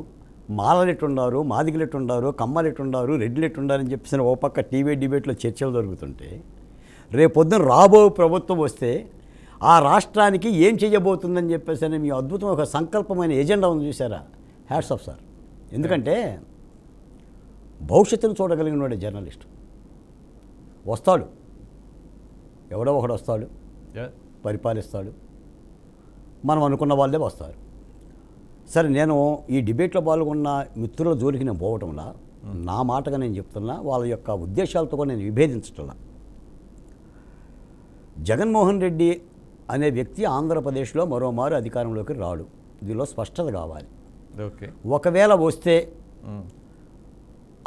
మాలలు ఎట్టున్నారు, మాదిగలు ఎట్టున్నారు, కమ్మలు ఎట్టున్నారు, రెడ్లు ఎట్టున్నారు అని చెప్పేసి ఓ పక్క టీవీ డిబేట్లో చర్చలు జరుగుతుంటే, రేపొద్దున రాబో ప్రభుత్వం వస్తే ఆ రాష్ట్రానికి ఏం చేయబోతుందని చెప్పేసి అని మీ అద్భుతం ఒక సంకల్పమైన ఎజెండా ఉంది చూసారా, హ్యాట్స్ ఆఫ్ సార్. ఎందుకంటే భవిష్యత్తును చూడగలిగిన వాడే జర్నలిస్ట్. వస్తాడు, ఎవడో ఒకడు వస్తాడు, పరిపాలిస్తాడు, మనం అనుకున్న వాళ్ళే వస్తారు. సరే, నేను ఈ డిబేట్లో పాల్గొన్న మిత్రుల జోలికి నేను పోవటంలా, నా మాటగా నేను చెప్తున్నా, వాళ్ళ యొక్క ఉద్దేశాలతో కూడా నేను విభేదించటంలా. జగన్మోహన్ రెడ్డి అనే వ్యక్తి ఆంధ్రప్రదేశ్లో మరోమారు అధికారంలోకి రాడు. దీనిలో స్పష్టత కావాలి. ఓకే, ఒకవేళ వస్తే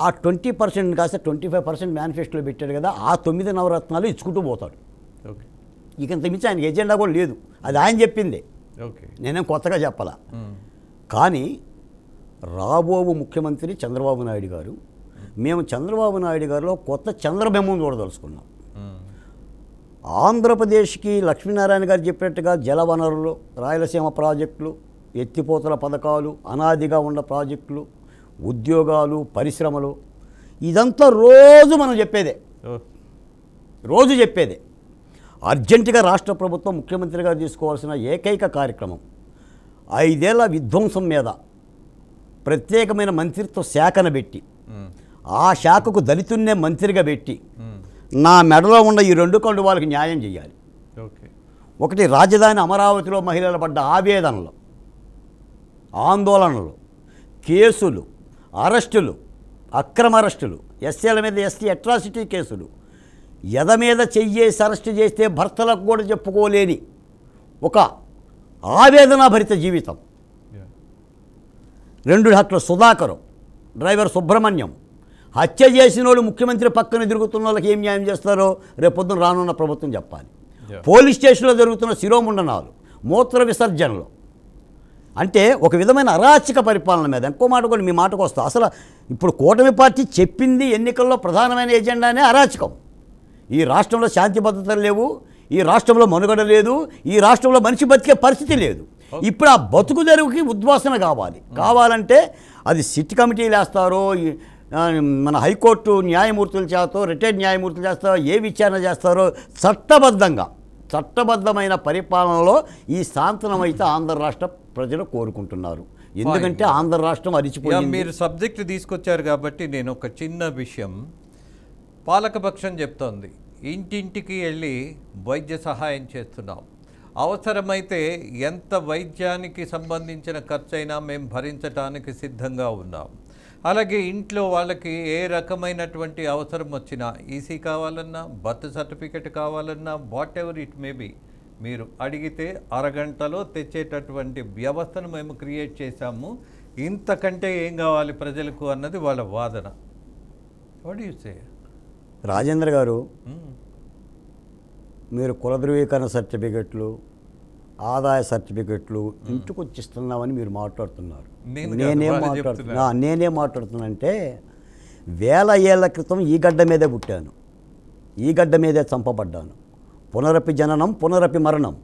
ఆ 20% కాస్త 25% మేనిఫెస్టోలో పెట్టాడు కదా, ఆ 9 నవరత్నాలు ఇచ్చుకుంటూ పోతాడు. ఓకే, ఇకంత మించి ఆయనకి ఎజెండా కూడా లేదు, అది ఆయన చెప్పింది, ఓకే, నేనేం కొత్తగా చెప్పాలా. కానీ రాబోవు ముఖ్యమంత్రి చంద్రబాబు నాయుడు గారు, మేము చంద్రబాబు నాయుడు గారిలో కొత్త చంద్రబింబం చూడదలుచుకున్నాం. ఆంధ్రప్రదేశ్కి లక్ష్మీనారాయణ గారు చెప్పినట్టుగా జలవనరులు, రాయలసీమ ప్రాజెక్టులు, ఎత్తిపోతల పథకాలు, అనాదిగా ఉన్న ప్రాజెక్టులు, ఉద్యోగాలు, పరిశ్రమలు, ఇదంతా రోజు మనం చెప్పేదే, రోజు చెప్పేదే. అర్జెంటుగా రాష్ట్ర ప్రభుత్వం ముఖ్యమంత్రి గారు తీసుకోవాల్సిన ఏకైక కార్యక్రమం 5 ఏళ్ల విధ్వంసం మీద ప్రత్యేకమైన మంత్రిత్వ శాఖను పెట్టి, ఆ శాఖకు దళితున్నే మంత్రిగా పెట్టి నా మెడలో ఉన్న ఈ 2 కండువాలకు న్యాయం చేయాలి. ఒకటి, రాజధాని అమరావతిలో మహిళలు పడ్డ ఆవేదనలు, ఆందోళనలు, కేసులు, అరెస్టులు, అక్రమ అరెస్టులు, ఎస్సీల మీద ఎస్సీ అట్రాసిటీ కేసులు, ఎద మీద చెయ్యేసి అరెస్టు చేస్తే భర్తలకు కూడా చెప్పుకోలేని ఒక ఆవేదనాభరిత జీవితం. 2 డాక్టర్ సుధాకర్, డ్రైవర్ సుబ్రహ్మణ్యం, హత్య చేసిన వాళ్ళు ముఖ్యమంత్రి పక్కన తిరుగుతున్న వాళ్ళకి ఏం న్యాయం చేస్తారో రేపొద్దున రానున్న ప్రభుత్వం చెప్పాలి. పోలీస్ స్టేషన్లో జరుగుతున్న శిరోముండనాలు, మూత్ర విసర్జనలు, అంటే ఒక విధమైన అరాచక పరిపాలన మీద. ఇంకో మాట కూడా మీ మాటకు వస్తా, అసలు ఇప్పుడు కూటమి పార్టీ చెప్పింది ఎన్నికల్లో ప్రధానమైన ఎజెండానే అరాచకం. ఈ రాష్ట్రంలో శాంతి భద్రతలు లేవు, ఈ రాష్ట్రంలో మనుగడ లేదు, ఈ రాష్ట్రంలో మనిషి బతికే పరిస్థితి లేదు. ఇప్పుడు ఆ బతుకు తెరువుకి ఉద్వాసన కావాలంటే అది సిట్ కమిటీలు వేస్తారో, మన హైకోర్టు న్యాయమూర్తుల చేతో, రిటైర్డ్ న్యాయమూర్తులు చేస్తారో, ఏ విచారణ చేస్తారో, చట్టబద్ధమైన పరిపాలనలో ఈ శాంతనం అయితే ఆంధ్ర రాష్ట్ర ప్రజలు కోరుకుంటున్నారు. ఎందుకంటే ఆంధ్ర రాష్ట్రం అరిచిపోయింది. మీరు సబ్జెక్ట్ తీసుకొచ్చారు కాబట్టి నేను ఒక చిన్న విషయం, పాలకపక్షం చెప్తోంది ఇంటింటికి వెళ్ళి వైద్య సహాయం చేస్తున్నాం, అవసరమైతే ఎంత వైద్యానికి సంబంధించిన ఖర్చైనా మేము భరించడానికి సిద్ధంగా ఉన్నాం. అలాగే ఇంట్లో వాళ్ళకి ఏ రకమైనటువంటి అవసరం వచ్చినా, ఈసీ కావాలన్నా, బర్త్ సర్టిఫికెట్ కావాలన్నా, what ever it may be, మీరు అడిగితే అరగంటలో తెచ్చేటటువంటి వ్యవస్థను మేము క్రియేట్ చేశాము, ఇంతకంటే ఏం కావాలి ప్రజలకు అన్నది వాళ్ళ వాదన. What you say? రాజేంద్ర గారు, మీరు కుల ధృవీకరణ సర్టిఫికెట్లు, ఆదాయ సర్టిఫికెట్లు ఇంటికి వచ్చిస్తున్నామని మీరు మాట్లాడుతున్నారు. నేనేం మాట్లాడుతున్నానంటే, 1000 ఏళ్ల క్రితం ఈ గడ్డ మీదే పుట్టాను, ఈ గడ్డ మీదే చంపబడ్డాను. పునరపి జననం, పునరపి మరణం.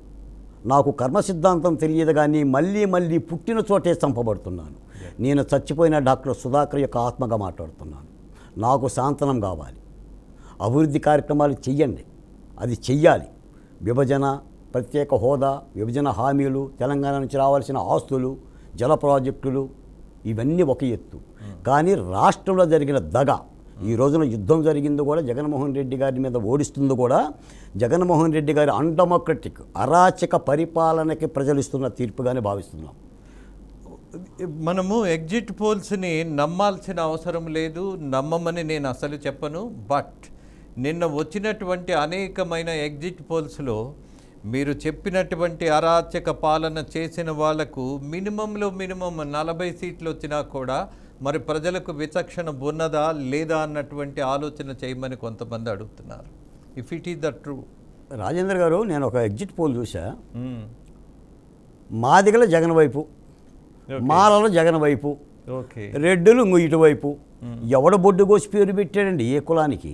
నాకు కర్మ సిద్ధాంతం తెలియదు కానీ మళ్ళీ పుట్టిన చోటే చంపబడుతున్నాను. నేను చచ్చిపోయిన డాక్టర్ సుధాకర్ యొక్క ఆత్మగా మాట్లాడుతున్నాను. నాకు శాంతనం కావాలి. అభివృద్ధి కార్యక్రమాలు చెయ్యండి, అది చెయ్యాలి. విభజన, ప్రత్యేక హోదా, విభజన హామీలు, తెలంగాణ నుంచి రావాల్సిన ఆస్తులు, జల ప్రాజెక్టులు, ఇవన్నీ ఒక ఎత్తు. కానీ రాష్ట్రంలో జరిగిన దగ, ఈ రోజున యుద్ధం జరిగింది కూడా జగన్మోహన్ రెడ్డి గారి మీద ఓడిస్తుంది కూడా జగన్మోహన్ రెడ్డి గారి అన్డెమోక్రటిక్ అరాచక పరిపాలనకి ప్రజలు ఇస్తున్న తీర్పుగానే భావిస్తున్నాం. మనము ఎగ్జిట్ పోల్స్ని నమ్మాల్సిన అవసరం లేదు, నమ్మమని నేను అసలు చెప్పను. బట్ నిన్న వచ్చినటువంటి అనేకమైన ఎగ్జిట్ పోల్స్లో మీరు చెప్పినటువంటి అరాచక పాలన చేసిన వాళ్లకు మినిమంలో మినిమం 40 సీట్లు వచ్చినా కూడా మరి ప్రజలకు విచక్షణ ఉన్నదా లేదా అన్నటువంటి ఆలోచన చేయమని కొంతమంది అడుగుతున్నారు. If it is the true. Rajendra గారు, నేను ఒక ఎగ్జిట్ పోల్ చూసా. మాదిగల జగన్ వైపు, మాలల జగన్ వైపు, రెడ్డులు ఇటువైపు. ఎవడ బొడ్డు కోసి పేరు పెట్టాడండి ఏ కులానికి?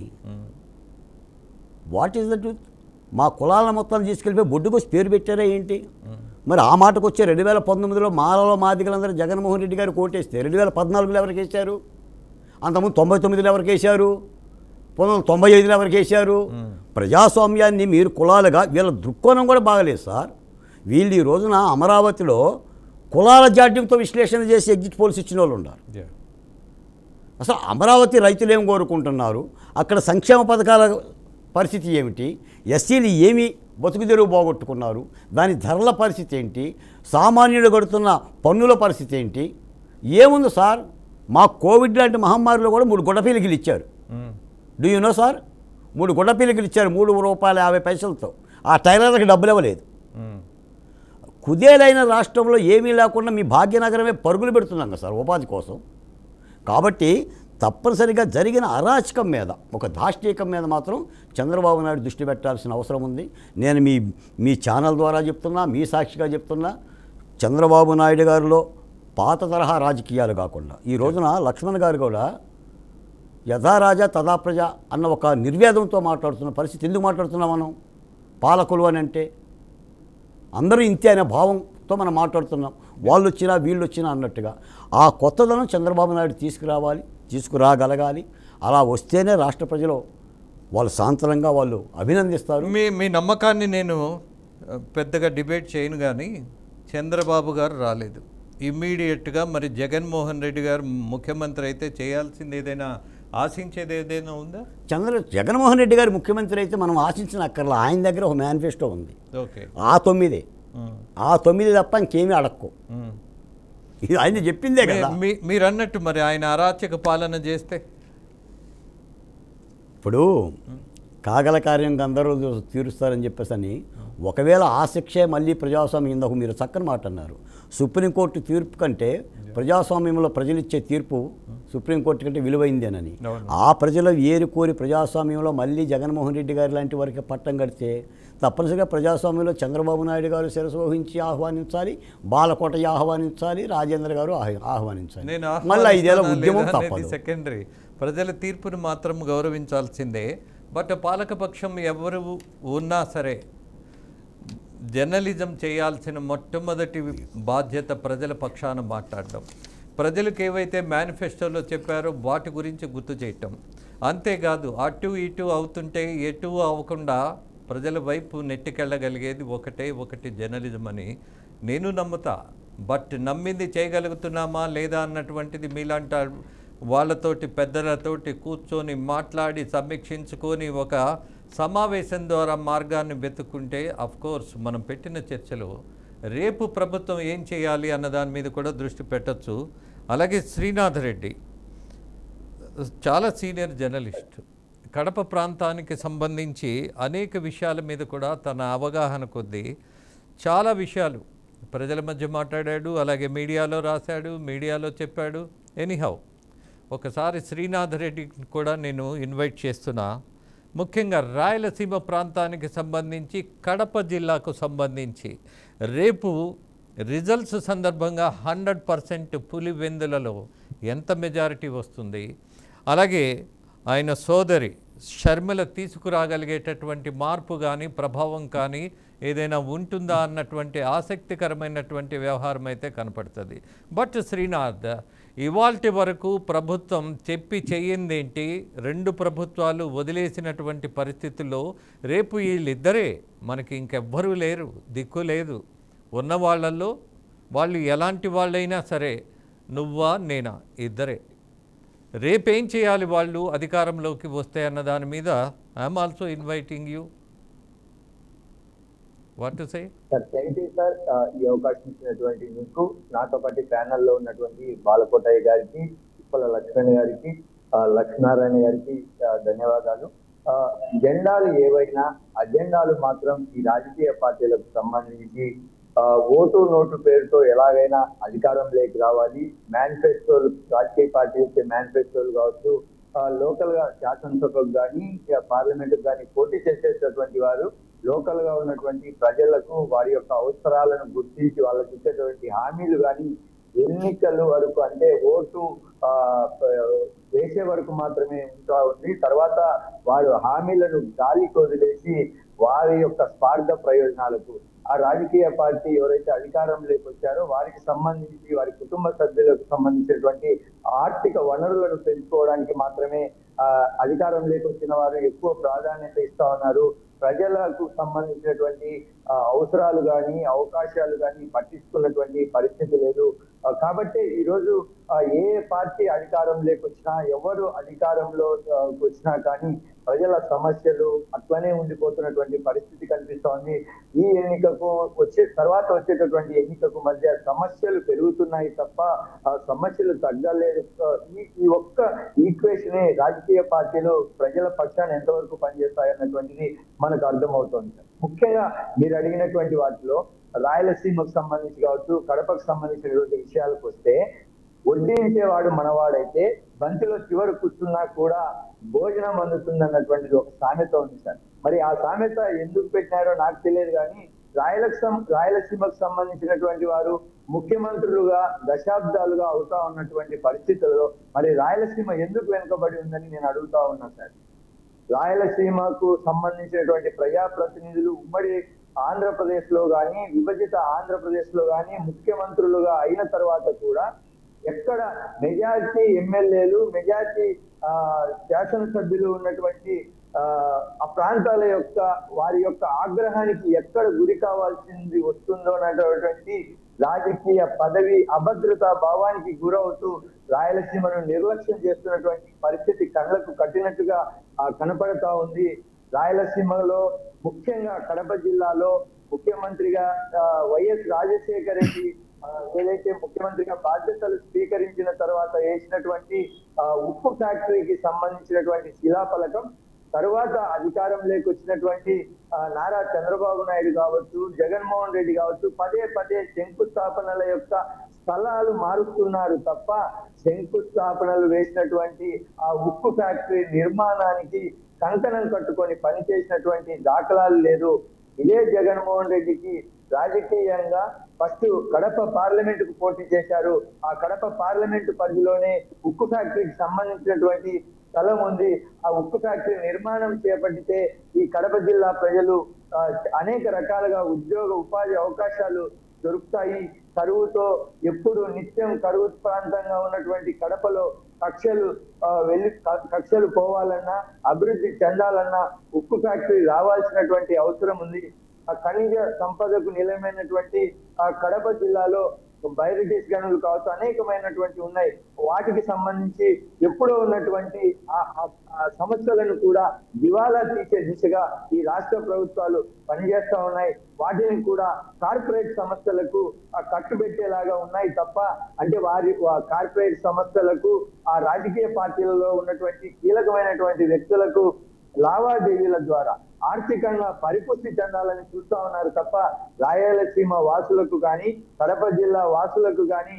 What is the truth? మా కులాల మొత్తం తీసుకెళ్ళిపోయి బొడ్డు కోసి పేరు పెట్టారా ఏంటి? మరి ఆ మాటకు వచ్చే 2019లో మాలలో మాదిగలందరూ జగన్మోహన్ రెడ్డి గారు కోటేస్తే 2014లో ఎవరికి వేశారు? అంతకుముందు 99లో ఎవరికి వేశారు? 1995లో ఎవరికి వేశారు? ప్రజాస్వామ్యాన్ని మీరు కులాలుగా, వీళ్ళ దృక్కోణం కూడా బాగలేదు సార్. వీళ్ళు ఈ రోజున అమరావతిలో కులాల జాడ్యంతో విశ్లేషణ చేసి ఎగ్జిట్ పోల్స్ ఇచ్చిన వాళ్ళు ఉన్నారు. అసలు అమరావతి రైతులు ఏం కోరుకుంటున్నారు? అక్కడ సంక్షేమ పథకాల పరిస్థితి ఏమిటి? ఎస్సీలు ఏమి బతుకుదెరువు పోగొట్టుకున్నారు? దాని ధరల పరిస్థితి ఏంటి? సామాన్యుడు కడుతున్న పన్నుల పరిస్థితి ఏంటి? ఏముంది సార్? మా కోవిడ్ లాంటి మహమ్మారిలో కూడా 3 గుడ్డపీలికలు ఇచ్చారు. Do you know sir? 3 గుడ్డపీలికలు ఇచ్చారు ₹3.50. ఆ టైలర్లకు డబ్బులు ఇవ్వలేదు. కుదేలైన రాష్ట్రంలో ఏమీ లేకుండా మీ భాగ్యనగరమే పరుగులు పెడుతున్నాం కదా సార్ ఉపాధి కోసం. కాబట్టి తప్పనిసరిగా జరిగిన అరాచకం మీద, ఒక దాష్టీకం మీద మాత్రం చంద్రబాబు నాయుడు దృష్టి పెట్టాల్సిన అవసరం ఉంది. నేను మీ ఛానల్ ద్వారా చెప్తున్నా, మీ సాక్షిగా చెప్తున్నా, చంద్రబాబు నాయుడు గారిలో పాత తరహా రాజకీయాలు కాకుండా ఈ రోజున లక్ష్మణ్ గారు కూడా యథా రాజా తదా ప్రజ అన్న ఒక నిర్వేదంతో మాట్లాడుతున్న పరిస్థితి. ఎందుకు మాట్లాడుతున్నాం మనం? పాలకులు అని అంటే అందరూ ఇంతే అనే భావంతో మనం మాట్లాడుతున్నాం. వాళ్ళు వచ్చినా వీళ్ళు వచ్చినా అన్నట్టుగా ఆ కొత్తదనం చంద్రబాబు నాయుడు తీసుకురాగలగాలి. అలా వస్తేనే రాష్ట్ర ప్రజలు వాళ్ళు సాంతరంగా వాళ్ళు అభినందిస్తారు. మీ నమ్మకాన్ని నేను పెద్దగా డిబేట్ చేయను, కానీ చంద్రబాబు గారు రాలేదు. ఇమ్మీడియట్గా మరి జగన్మోహన్ రెడ్డి గారు ముఖ్యమంత్రి అయితే చేయాల్సింది ఏదైనా, ఆశించేది ఏదైనా ఉందా? జగన్మోహన్ రెడ్డి గారు ముఖ్యమంత్రి అయితే మనం ఆశించిన అక్కర్లా. ఆయన దగ్గర ఒక మేనిఫెస్టో ఉంది. ఓకే, ఆ 9 తప్ప ఇంకేమీ అడక్కు. ఇది ఆయన చెప్పిందే కదా. మీరు అన్నట్టు మరి ఆయన అరాచక పాలన చేస్తే ఇప్పుడు కాగల కార్యం అందరూ తీరుస్తారని చెప్పేసి అని ఒకవేళ ఆ శిక్షే మళ్ళీ ప్రజాస్వామ్యం, ఇందాక మీరు చక్కని మాట అన్నారు, సుప్రీంకోర్టు తీర్పు కంటే ప్రజాస్వామ్యంలో ప్రజలు ఇచ్చే తీర్పు సుప్రీంకోర్టు కంటే విలువైందేనని ఆ ప్రజలు కోరి ప్రజాస్వామ్యంలో మళ్ళీ జగన్మోహన్ రెడ్డి గారి లాంటి వారికి పట్టం కడితే తప్పనిసరిగా ప్రజాస్వామ్యంలో చంద్రబాబు నాయుడు గారు శిరస్సు వహించి ఆహ్వానించాలి, బాలకోటయ్య ఆహ్వానించాలి, రాజేంద్ర గారు ఆహ్వానించాలి. మళ్ళీ 5 ఏళ్ళ ఉద్యమం తప్పదు. సెకండరీ, ప్రజల తీర్పుని మాత్రం గౌరవించాల్సిందే. బట్ పాలకపక్షం ఎవరు ఉన్నా సరే జర్నలిజం చేయాల్సిన మొట్టమొదటి బాధ్యత ప్రజల పక్షాన మాట్లాడడం, ప్రజలకు ఏవైతే మేనిఫెస్టోలో చెప్పారో వాటి గురించి గుర్తు చేయటం. అంతేకాదు అటు ఇటు అవుతుంటే ఎటు అవ్వకుండా ప్రజల వైపు నెట్టికెళ్ళగలిగేది ఒకటి జర్నలిజం అని నేను నమ్ముతా. బట్ నమ్మింది చేయగలుగుతున్నామా లేదా అన్నటువంటిది మీలాంటి వాళ్ళతోటి పెద్దలతోటి కూర్చొని మాట్లాడి సమీక్షించుకొని ఒక సమావేశం ద్వారా మార్గాన్ని వెతుక్కుంటే అఫ్కోర్స్ మనం పెట్టిన చర్చలో రేపు ప్రభుత్వం ఏం చేయాలి అన్న దాని మీద కూడా దృష్టి పెట్టచ్చు. అలాగే శ్రీనాథ్ రెడ్డి చాలా సీనియర్ జర్నలిస్ట్, కడప ప్రాంతానికి సంబంధించి అనేక విషయాల మీద కూడా తన అవగాహన కొద్దీ చాలా విషయాలు ప్రజల మధ్య మాట్లాడాడు, అలాగే మీడియాలో రాశాడు, మీడియాలో చెప్పాడు. ఎనీహౌ ఒకసారి శ్రీనాథ్ రెడ్డి కూడా నేను ఇన్వైట్ చేస్తున్నా. ముఖ్యంగా రాయలసీమ ప్రాంతానికి సంబంధించి, కడప జిల్లాకు సంబంధించి రేపు రిజల్ట్స్ సందర్భంగా 100% పులివెందులలో ఎంత మెజారిటీ వస్తుంది, అలాగే ఆయన సోదరి షర్మిల తీసుకురాగలిగేటటువంటి మార్పు కానీ ప్రభావం కానీ ఏదైనా ఉంటుందా అన్నటువంటి ఆసక్తికరమైనటువంటి వ్యవహారం అయితే కనపడుతుంది. బట్ శ్రీనాథ్, ఇవాల్టి వరకు ప్రభుత్వం చెప్పి చెయ్యిందేంటి? 2 ప్రభుత్వాలు వదిలేసినటువంటి పరిస్థితుల్లో రేపు వీళ్ళిద్దరే, మనకి ఇంకెవ్వరూ లేరు, దిక్కు లేదు. ఉన్న వాళ్ళల్లో వాళ్ళు ఎలాంటి వాళ్ళైనా సరే, నువ్వా నేనా ఇద్దరే. రేపేం చేయాలి వాళ్ళు అధికారంలోకి వస్తే అన్న దాని మీద I'm also inviting you. What to say? Sir thank you sir, ఈ అవకాశం ఇచ్చినటువంటి మీకు, నాతో పాటు ప్యానల్లో ఉన్నటువంటి బాలకోటయ్య గారికి, ఉప్పల లక్ష్మణ్ గారికి, లక్ష్మీనారాయణ గారికి ధన్యవాదాలు. జెండాలు ఏవైనా అజెండాలు మాత్రం ఈ రాజకీయ పార్టీలకు సంబంధించి ఓటు నోటు పేరుతో ఎలాగైనా అధికారంలోకి రావాలి. మేనిఫెస్టోలు, రాజకీయ పార్టీ ఇచ్చే మేనిఫెస్టోలు కావచ్చు, లోకల్ గా శాసనసభకు కానీ పార్లమెంట్ కానీ పోటీ చేసేటటువంటి వారు లోకల్ గా ఉన్నటువంటి ప్రజలకు వారి యొక్క అవసరాలను గుర్తించి వాళ్ళకి ఇచ్చేటువంటి హామీలు కానీ ఎన్నికల వరకు, అంటే ఓటు వేసే వరకు మాత్రమే ఉంటా ఉంది. తర్వాత వారు హామీలను గాలికి వదిలేసి వారి యొక్క స్వార్థ ప్రయోజనాలకు, ఆ రాజకీయ పార్టీ ఎవరైతే అధికారంలోకి వచ్చారో వారికి సంబంధించి, వారి కుటుంబ సభ్యులకు సంబంధించినటువంటి ఆర్థిక వనరులను పెంచుకోవడానికి మాత్రమే అధికారంలోకి వచ్చిన వారు ఎక్కువ ప్రాధాన్యత ఇస్తా ఉన్నారు. ప్రజలకు సంబంధించినటువంటి అవసరాలు కానీ అవకాశాలు కానీ పట్టించుకున్నటువంటి పరిస్థితి లేదు. కాబట్టి ఈరోజు ఏ పార్టీ అధికారంలోకి వచ్చినా, ఎవరు అధికారంలో వచ్చినా కానీ ప్రజల సమస్యలు అట్లనే ఉండిపోతున్నటువంటి పరిస్థితి కనిపిస్తోంది. ఈ ఎన్నికకు వచ్చేటటువంటి ఎన్నికకు మధ్య సమస్యలు పెరుగుతున్నాయి తప్ప సమస్యలు తగ్గలేదు. ఈ ఒక్క ఈక్వేషనే రాజకీయ పార్టీలు ప్రజల పక్షాన్ని ఎంతవరకు పనిచేస్తాయన్నటువంటిది మనకు అర్థమవుతోంది. ముఖ్యంగా మీరు అడిగినటువంటి వాటిలో రాయలసీమకు సంబంధించి కావచ్చు, కడపకు సంబంధించినటువంటి విషయాలకు వస్తే, వడ్డించేవాడు మనవాడైతే బంతిలో చివరి కూర్చున్నా కూడా భోజనం అందుతుందన్నటువంటిది ఒక సామెత ఉంది సార్. మరి ఆ సామెత ఎందుకు పెట్టినారో నాకు తెలియదు, కానీ రాయలసీమకు సంబంధించినటువంటి వారు ముఖ్యమంత్రులుగా దశాబ్దాలుగా అవుతా ఉన్నటువంటి పరిస్థితుల్లో మరి రాయలసీమ ఎందుకు వెనుకబడి ఉందని నేను అడుగుతా ఉన్నా సార్. రాయలసీమకు సంబంధించినటువంటి ప్రజాప్రతినిధులు ఉమ్మడి ఆంధ్రప్రదేశ్ లో కానీ విభజిత ఆంధ్రప్రదేశ్ లో కానీ ముఖ్యమంత్రులుగా అయిన తర్వాత కూడా ఎక్కడ మెజారిటీ ఎమ్మెల్యేలు మెజారిటీ శాసనసభ్యులు ఉన్నటువంటి ఆ ప్రాంతాల యొక్క వారి యొక్క ఆగ్రహానికి ఎక్కడ గురి కావాల్సింది వస్తుందో అన్నటువంటి రాజకీయ పదవి అభద్రతా భావానికి గురవుతూ రాయలసీమను నిర్లక్ష్యం చేస్తున్నటువంటి పరిస్థితి కళ్ళకు కట్టినట్టుగా కనపడతా ఉంది. రాయలసీమలో ముఖ్యంగా కడప జిల్లాలో ముఖ్యమంత్రిగా వైఎస్ రాజశేఖర రెడ్డి ఏదైతే ముఖ్యమంత్రిగా బాధ్యతలు స్వీకరించిన తర్వాత వేసినటువంటి ఉప్పు ఫ్యాక్టరీకి సంబంధించినటువంటి శిలాఫలకం తరువాత అధికారంలోకి వచ్చినటువంటి నారా చంద్రబాబు నాయుడు కావచ్చు, జగన్మోహన్ రెడ్డి కావచ్చు, పదే పదే శంకుస్థాపనల యొక్క స్థలాలు మారుస్తున్నారు తప్ప శంకుస్థాపనలు వేసినటువంటి ఆ ఉక్కు ఫ్యాక్టరీ నిర్మాణానికి కంకణం కట్టుకొని పనిచేసినటువంటి దాఖలాలు లేదు. ఇదే జగన్మోహన్ రెడ్డికి రాజకీయంగా ఫస్ట్ కడప పార్లమెంట్ కు పోటీ చేశారు. ఆ కడప పార్లమెంట్ పరిధిలోనే ఉక్కు ఫ్యాక్టరీకి సంబంధించినటువంటి స్థలం ఉంది. ఆ ఉక్కు ఫ్యాక్టరీ నిర్మాణం చేపట్టితే ఈ కడప జిల్లా ప్రజలు అనేక రకాలుగా ఉపాధి అవకాశాలు దొరుకుతాయి. కరువుతో ఎప్పుడు నిత్యం కరువు ప్రాంతంగా ఉన్నటువంటి కడపలో కక్షలు పోవాలన్నా అభివృద్ధి చెందాలన్నా ఉక్కు ఫ్యాక్టరీ రావాల్సినటువంటి అవసరం ఉంది. ఆ ఖనిజ సంపదకు నిలయమైనటువంటి ఆ కడప జిల్లాలో బైరిటీస్ గనులు కావచ్చు అనేకమైనటువంటి ఉన్నాయి. వాటికి సంబంధించి ఎప్పుడో ఉన్నటువంటి ఆ సమస్యలను కూడా దివాలా తీసే దిశగా ఈ రాష్ట్ర ప్రభుత్వాలు పనిచేస్తా ఉన్నాయి. వాటిని కూడా కార్పొరేట్ సంస్థలకు కట్టుబెట్టేలాగా ఉన్నాయి తప్ప అంటే వారి కార్పొరేట్ సంస్థలకు ఆ రాజకీయ పార్టీలలో ఉన్నటువంటి కీలకమైనటువంటి వ్యక్తులకు లావాదేవీల ద్వారా ఆర్థికంగా పరిపుష్టి చెందాలని చూస్తా ఉన్నారు తప్ప రాయలసీమ వాసులకు కానీ కడప జిల్లా వాసులకు కానీ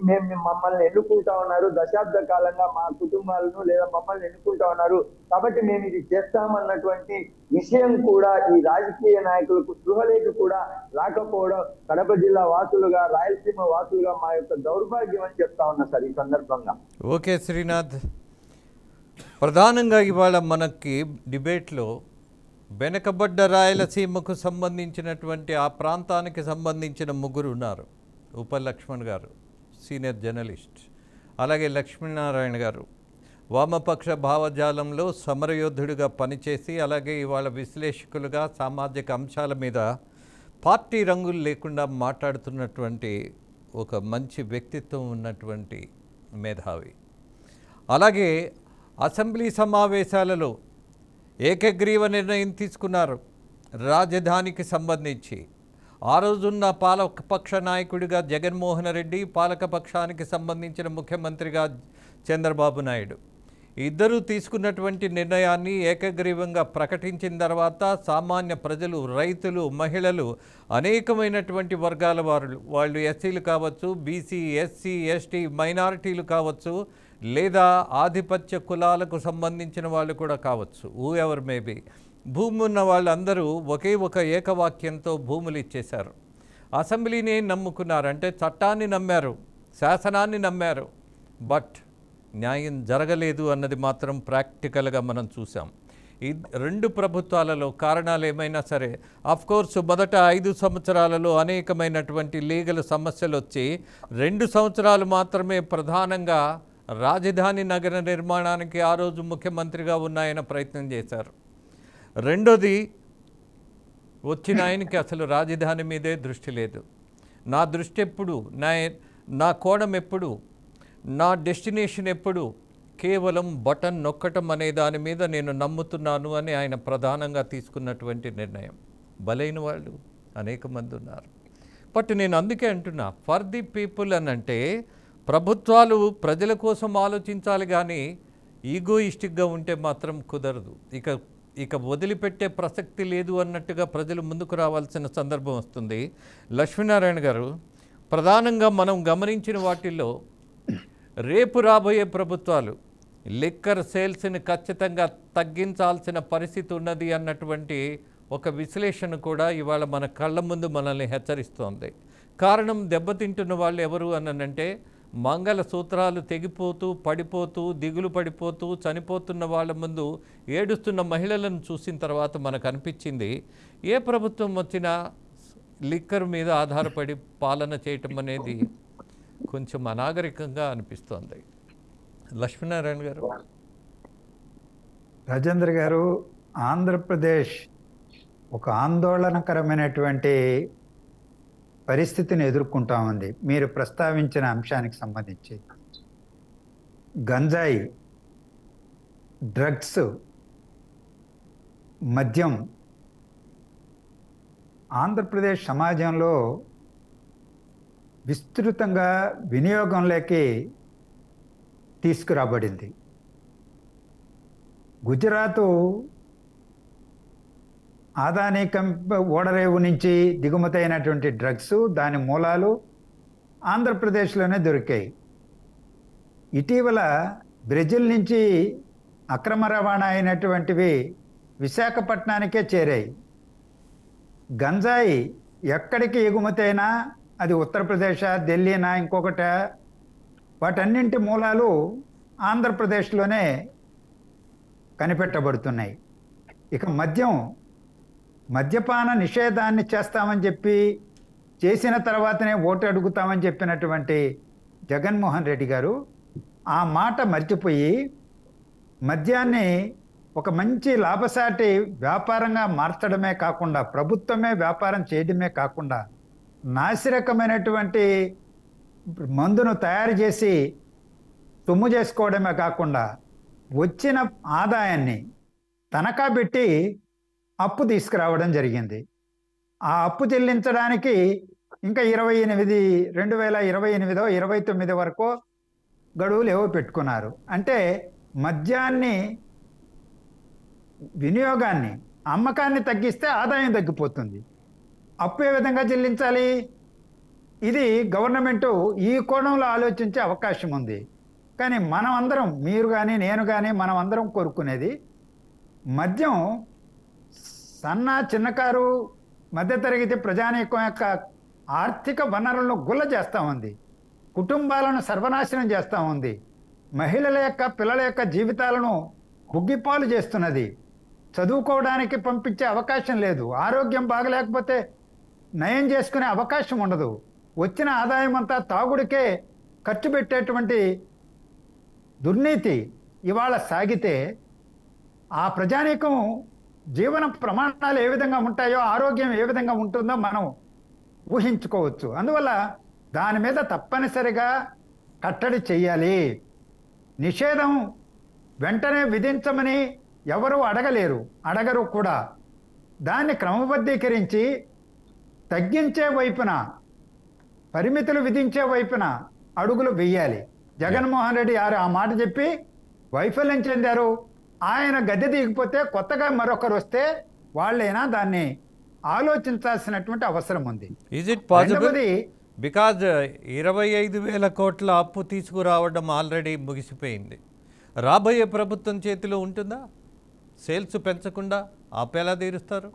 మేము మమ్మల్ని ఎన్నుకుంటా ఉన్నారు, దశాబ్ద కాలంగా మా కుటుంబాలను లేదా మమ్మల్ని ఎన్నుకుంటా ఉన్నారు కాబట్టి మేము ఇది చేస్తామన్నటువంటి విషయం కూడా ఈ రాజకీయ నాయకులకు స్పృహలేకి కూడా రాకపోవడం కడప జిల్లా వాసులుగా రాయలసీమ వాసులుగా మా యొక్క దౌర్భాగ్యం అని చెప్తా ఉన్నా సార్ ఈ సందర్భంగా. ఓకే శ్రీనాథ్, ప్రధానంగా ఇవాళ మనకి డిబేట్లో వెనకబడ్డ రాయలసీమకు సంబంధించినటువంటి ఆ ప్రాంతానికి సంబంధించిన ముగ్గురు ఉన్నారు. ఉపలక్ష్మణ్ గారు సీనియర్ జర్నలిస్ట్, అలాగే లక్ష్మీనారాయణ గారు వామపక్ష భావజాలంలో సమరయోధుడిగా పనిచేసి అలాగే ఇవాళ విశ్లేషకులుగా సామాజిక అంశాల మీద పార్టీ రంగులు లేకుండా మాట్లాడుతున్నటువంటి ఒక మంచి వ్యక్తిత్వం ఉన్నటువంటి మేధావి. అలాగే అసెంబ్లీ సమావేశాలలో ఏకగ్రీవ నిర్ణయం తీసుకున్నారు రాజధానికి సంబంధించి. ఆ రోజున్న పాలకపక్ష నాయకుడిగా జగన్మోహన్ రెడ్డి, పాలకపక్షానికి సంబంధించిన ముఖ్యమంత్రిగా చంద్రబాబు నాయుడు ఇద్దరూ తీసుకున్నటువంటి నిర్ణయాన్ని ఏకగ్రీవంగా ప్రకటించిన తర్వాత సామాన్య ప్రజలు, రైతులు, మహిళలు, అనేకమైనటువంటి వర్గాల వాళ్ళు ఎస్సీలు కావచ్చు, బీసీ, ఎస్సీ, ఎస్టీ, మైనారిటీలు కావచ్చు, లేదా ఆధిపత్య కులాలకు సంబంధించిన వాళ్ళు కూడా కావచ్చు, ఎవర్ మేబీ, భూమి ఉన్న వాళ్ళందరూ ఒకే ఒక ఏకవాక్యంతో భూములు ఇచ్చేశారు. అసెంబ్లీని నమ్ముకున్నారు, అంటే చట్టాన్ని నమ్మారు, శాసనాన్ని నమ్మారు. బట్ న్యాయం జరగలేదు అన్నది మాత్రం ప్రాక్టికల్గా మనం చూసాం. ఈ రెండు ప్రభుత్వాలలో కారణాలు ఏమైనా సరే, అఫ్కోర్స్ మొదట 5 సంవత్సరాలలో అనేకమైనటువంటి లీగల్ సమస్యలు వచ్చి 2 సంవత్సరాలు మాత్రమే ప్రధానంగా రాజధాని నగర నిర్మాణానికి ఆ రోజు ముఖ్యమంత్రిగా ఉన్న ఆయన ప్రయత్నం చేశారు. రెండోది వచ్చిన ఆయనకి అసలు రాజధాని మీదే దృష్టి లేదు. నా దృష్టి ఎప్పుడు, నా కోణం ఎప్పుడు, నా డెస్టినేషన్ ఎప్పుడు కేవలం బటన్ నొక్కటం అనే దాని మీద నేను నమ్ముతున్నాను అని ఆయన ప్రధానంగా తీసుకున్నటువంటి నిర్ణయం. బలైన వాళ్ళు అనేక మంది ఉన్నారు. బట్ నేను అందుకే అంటున్నా, ఫర్ ది పీపుల్ అని అంటే ప్రభుత్వాలు ప్రజల కోసం ఆలోచించాలి కానీ ఈగోయిస్టిక్గా ఉంటే మాత్రం కుదరదు. ఇక వదిలిపెట్టే ప్రసక్తి లేదు అన్నట్టుగా ప్రజలు ముందుకు రావాల్సిన సందర్భం వస్తుంది. లక్ష్మీనారాయణ గారు, ప్రధానంగా మనం గమనించిన వాటిల్లో రేపు రాబోయే ప్రభుత్వాలు లిక్కర్ సేల్స్ని ఖచ్చితంగా తగ్గించాల్సిన పరిస్థితి ఉన్నది అన్నటువంటి ఒక విశ్లేషణ కూడా ఇవాళ మన కళ్ళ ముందు మనల్ని హెచ్చరిస్తోంది. కారణం దెబ్బతింటున్న వాళ్ళు ఎవరు అనంటే మంగళ సూత్రాలు తెగిపోతూ పడిపోతూ దిగులు పడిపోతూ చనిపోతున్న వాళ్ళ ముందు ఏడుస్తున్న మహిళలను చూసిన తర్వాత మనకు అనిపించింది ఏ ప్రభుత్వం వచ్చినా లిక్కర్ మీద ఆధారపడి పాలన చేయటం అనేది కొంచెం అనాగరికంగా అనిపిస్తోంది. లక్ష్మీనారాయణ గారు. రాజేంద్ర గారు, ఆంధ్రప్రదేశ్ ఒక ఆందోళనకరమైనటువంటి పరిస్థితిని ఎదుర్కొంటా ఉంది. మీరు ప్రస్తావించిన అంశానికి సంబంధించి గంజాయి, డ్రగ్స్, మద్యం ఆంధ్రప్రదేశ్ సమాజంలో విస్తృతంగా వినియోగంలోకి తీసుకురాబడింది. గుజరాత్ ఆదాని ఓడరేవు నుంచి దిగుమతి అయినటువంటి డ్రగ్స్, దాని మూలాలు ఆంధ్రప్రదేశ్లోనే దొరికాయి. ఇటీవల బ్రెజిల్ నుంచి అక్రమ రవాణా అయినటువంటివి విశాఖపట్నానికే చేరాయి. గంజాయి ఎక్కడికి ఎగుమతి అయినా అది ఉత్తరప్రదేశ్, ఢిల్లీనా, ఇంకొకట, వాటన్నింటి మూలాలు ఆంధ్రప్రదేశ్లోనే కనిపెట్టబడుతున్నాయి. ఇక మద్యపాన నిషేధాన్ని చేస్తామని చెప్పి చేసిన తర్వాతనే ఓటు అడుగుతామని చెప్పినటువంటి జగన్మోహన్ రెడ్డి గారు ఆ మాట మర్చిపోయి మద్యాన్ని ఒక మంచి లాభసాటి వ్యాపారంగా మార్చడమే కాకుండా, ప్రభుత్వమే వ్యాపారం చేయడమే కాకుండా, నాసిరకమైనటువంటి మందును తయారు చేసి సొమ్ము చేసుకోవడమే కాకుండా వచ్చిన ఆదాయాన్ని తనఖా పెట్టి అప్పు తీసుకురావడం జరిగింది. ఆ అప్పు చెల్లించడానికి ఇంకా 2028 వరకు గడువులు ఏవో పెట్టుకున్నారు. అంటే మద్యాన్ని వినియోగాన్ని, అమ్మకాన్ని తగ్గిస్తే ఆదాయం తగ్గిపోతుంది. అప్పు ఏ విధంగా చెల్లించాలి? ఇది గవర్నమెంటు ఈ కోణంలో ఆలోచించే అవకాశం ఉంది. కానీ మనం అందరం, మీరు కానీ నేను కానీ, మనం అందరం కోరుకునేది మద్యం సన్న చిన్నకారు మధ్యతరగతి ప్రజానీకం యొక్క ఆర్థిక వనరులను గుల్ల చేస్తూ ఉంది, కుటుంబాలను సర్వనాశనం చేస్తూ ఉంది, మహిళల యొక్క పిల్లల యొక్క జీవితాలను బుగ్గిపాలు చేస్తున్నది, చదువుకోవడానికి పంపించే అవకాశం లేదు, ఆరోగ్యం బాగలేకపోతే నయం చేసుకునే అవకాశం ఉండదు, వచ్చిన ఆదాయం అంతా తాగుడికే ఖర్చు పెట్టేటువంటి దుర్నీతి ఇవాళ సాగితే ఆ ప్రజానీకం జీవన ప్రమాణాలు ఏ విధంగా ఉంటాయో, ఆరోగ్యం ఏ విధంగా ఉంటుందో మనం ఊహించుకోవచ్చు. అందువల్ల దాని మీద తప్పనిసరిగా కట్టడి చెయ్యాలి. నిషేధం వెంటనే విధించమని ఎవరు అడగరు కూడా. దాన్ని క్రమబద్ధీకరించి తగ్గించే వైపున, పరిమితులు విధించే వైపున అడుగులు వెయ్యాలి. జగన్మోహన్ రెడ్డి గారు ఆ మాట చెప్పి వైఫల్యం చెందారు. ఆయన గద్దె దిగిపోతే కొత్తగా మరొకరు వస్తే వాళ్ళైనా దాన్ని ఆలోచించాల్సినటువంటి అవసరం ఉంది. Is it possible? బికాజ్ 25,000 కోట్ల అప్పు తీసుకురావడం ఆల్రెడీ ముగిసిపోయింది. రాబోయే ప్రభుత్వం చేతిలో ఉంటుందా? సేల్స్ పెంచకుండా అప్పు ఎలా తీరుస్తారు?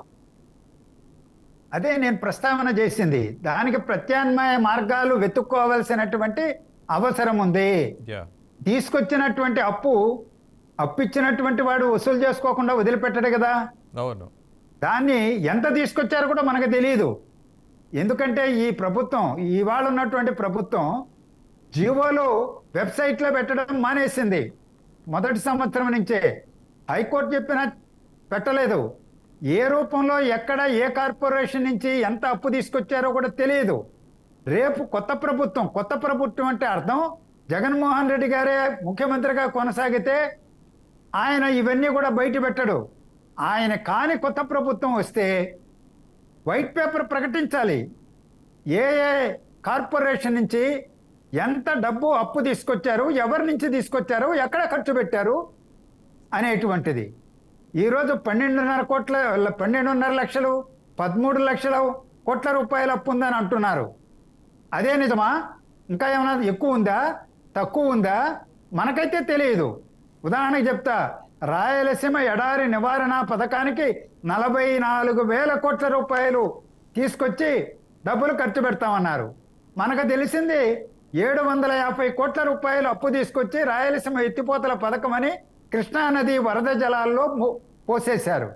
అదే నేను ప్రస్తావన చేసింది. దానికి ప్రత్యామ్నాయ మార్గాలు వెతుక్కోవాల్సినటువంటి అవసరం ఉంది. తీసుకొచ్చినటువంటి అప్పు ఇచ్చినటువంటి వాడు వసూలు చేసుకోకుండా వదిలిపెట్టడు కదా. అవును. దాన్ని ఎంత తీసుకొచ్చారో కూడా మనకు తెలియదు. ఎందుకంటే ఈ ప్రభుత్వం, ఇవాళ ఉన్నటువంటి ప్రభుత్వం జీవోలు వెబ్సైట్లో పెట్టడం మానేసింది. మొదటి సంవత్సరం నుంచే హైకోర్టు చెప్పినా పెట్టలేదు. ఏ రూపంలో, ఎక్కడ, ఏ కార్పొరేషన్ నుంచి ఎంత అప్పు తీసుకొచ్చారో కూడా తెలియదు. రేపు కొత్త ప్రభుత్వం అంటే అర్థం జగన్మోహన్ రెడ్డి గారే ముఖ్యమంత్రిగా కొనసాగితే ఆయన ఇవన్నీ కూడా బయట పెట్టడు. ఆయన కాని కొత్త ప్రభుత్వం వస్తే వైట్ పేపర్ ప్రకటించాలి. ఏ కార్పొరేషన్ నుంచి ఎంత డబ్బు అప్పు తీసుకొచ్చారు, ఎవరి నుంచి తీసుకొచ్చారు, ఎక్కడ ఖర్చు పెట్టారు అనేటువంటిది. ఈరోజు 12.5 లక్షలు 13 లక్షల కోట్ల రూపాయల అప్పు ఉందని అంటున్నారు. అదే నిజమా? ఇంకా ఏమైనా ఎక్కువ ఉందా, తక్కువ ఉందా? మనకైతే తెలియదు. ఉదాహరణకి చెప్తా, రాయలసీమ ఎడారి నివారణ పథకానికి 44,000 కోట్ల రూపాయలు తీసుకొచ్చి డబ్బులు ఖర్చు పెడతామన్నారు. మనకు తెలిసింది 750 కోట్ల రూపాయలు అప్పు తీసుకొచ్చి రాయలసీమ ఎత్తిపోతల పథకం అని కృష్ణానది వరద జలాల్లో పోసేశారు.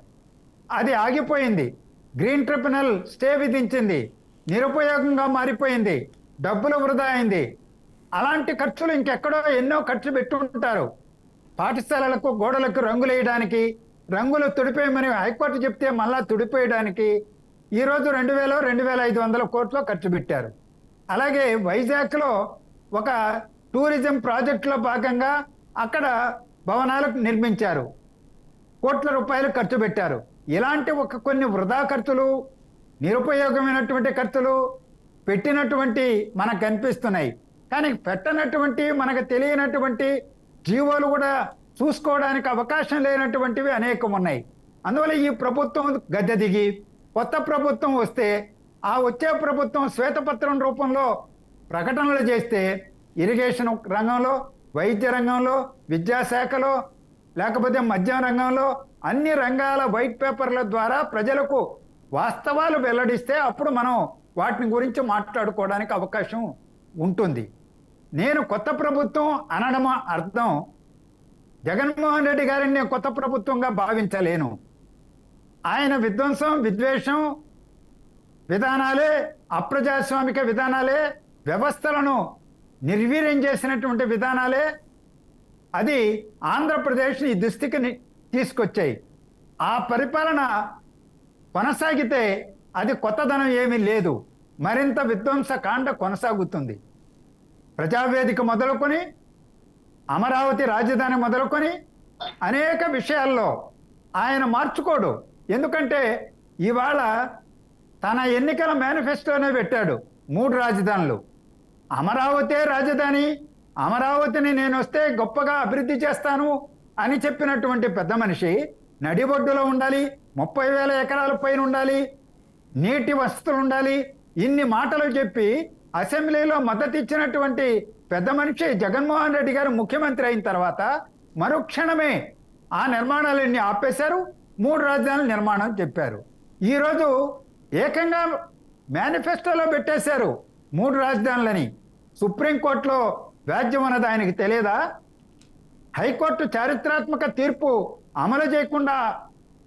అది ఆగిపోయింది. గ్రీన్ ట్రిబ్యునల్ స్టే విధించింది. నిరుపయోగంగా మారిపోయింది. డబ్బులు వృధా అయింది. అలాంటి ఖర్చులు ఇంకెక్కడో ఎన్నో ఖర్చు పెట్టుకుంటారు. పాఠశాలలకు గోడలకు రంగులు వేయడానికి, రంగులు తుడిపేయమని హైకోర్టు చెప్తే మళ్ళా తుడిపేయడానికి ఈరోజు 2,500 కోట్లు ఖర్చు పెట్టారు. అలాగే వైజాగ్లో ఒక టూరిజం ప్రాజెక్టులో భాగంగా అక్కడ భవనాలు నిర్మించారు. కోట్ల రూపాయలు ఖర్చు పెట్టారు. ఇలాంటి కొన్ని వృధా ఖర్చులు, నిరుపయోగమైనటువంటి ఖర్చులు పెట్టినటువంటి మనకు కనిపిస్తున్నాయి. కానీ పెట్టనటువంటి, మనకు తెలియనటువంటి జీవోలు కూడా చూసుకోవడానికి అవకాశం లేనటువంటివి అనేకం ఉన్నాయి. అందువల్ల ఈ ప్రభుత్వం గద్దె దిగి కొత్త ప్రభుత్వం వస్తే, ఆ వచ్చే ప్రభుత్వం శ్వేతపత్రం రూపంలో ప్రకటనలు చేస్తే ఇరిగేషన్ రంగంలో, వైద్య రంగంలో, విద్యాశాఖలో, లేకపోతే మద్యం రంగంలో అన్ని రంగాల వైట్ పేపర్ల ద్వారా ప్రజలకు వాస్తవాలు వెల్లడిస్తే అప్పుడు మనం వాటిని గురించి మాట్లాడుకోవడానికి అవకాశం ఉంటుంది. నేను కొత్త ప్రభుత్వం అనడం అర్థం జగన్మోహన్ రెడ్డి గారిని నేను కొత్త ప్రభుత్వంగా భావించలేను. ఆయన విధ్వంసం, విద్వేషం విధానాలే, అప్రజాస్వామిక విధానాలే, వ్యవస్థలను నిర్వీర్యం చేసినటువంటి విధానాలే అది ఆంధ్రప్రదేశ్ని ఈ దుస్థితికి తీసుకొచ్చాయి. ఆ పరిపాలన కొనసాగితే అది కొత్తదనం ఏమీ లేదు, మరింత విధ్వంస కాండ కొనసాగుతుంది. ప్రజావేదిక మొదలుకొని, అమరావతి రాజధాని మొదలుకొని అనేక విషయాల్లో ఆయన మార్చుకోడు. ఎందుకంటే ఇవాళ తన ఎన్నికల మేనిఫెస్టోనే పెట్టాడు 3 రాజధానులు. అమరావతే రాజధాని, అమరావతిని నేను వస్తే గొప్పగా అభివృద్ధి చేస్తాను అని చెప్పినటువంటి పెద్ద మనిషి నడిబొడ్డులో ఉండాలి, 30,000 ఎకరాల పైన ఉండాలి, నీటి వసతులు ఉండాలి, ఇన్ని మాటలు చెప్పి అసెంబ్లీలో మద్దతు ఇచ్చినటువంటి పెద్ద మనిషి జగన్మోహన్ రెడ్డి గారు ముఖ్యమంత్రి అయిన తర్వాత మరుక్షణమే ఆ నిర్మాణాలన్నీ ఆపేశారు. 3 రాజధానుల నిర్మాణం చెప్పారు. ఈరోజు ఏకంగా మేనిఫెస్టోలో పెట్టేశారు 3 రాజధానులని. సుప్రీంకోర్టులో వ్యాజ్యం అన్నది ఆయనకి తెలియదా? హైకోర్టు చారిత్రాత్మక తీర్పు అమలు చేయకుండా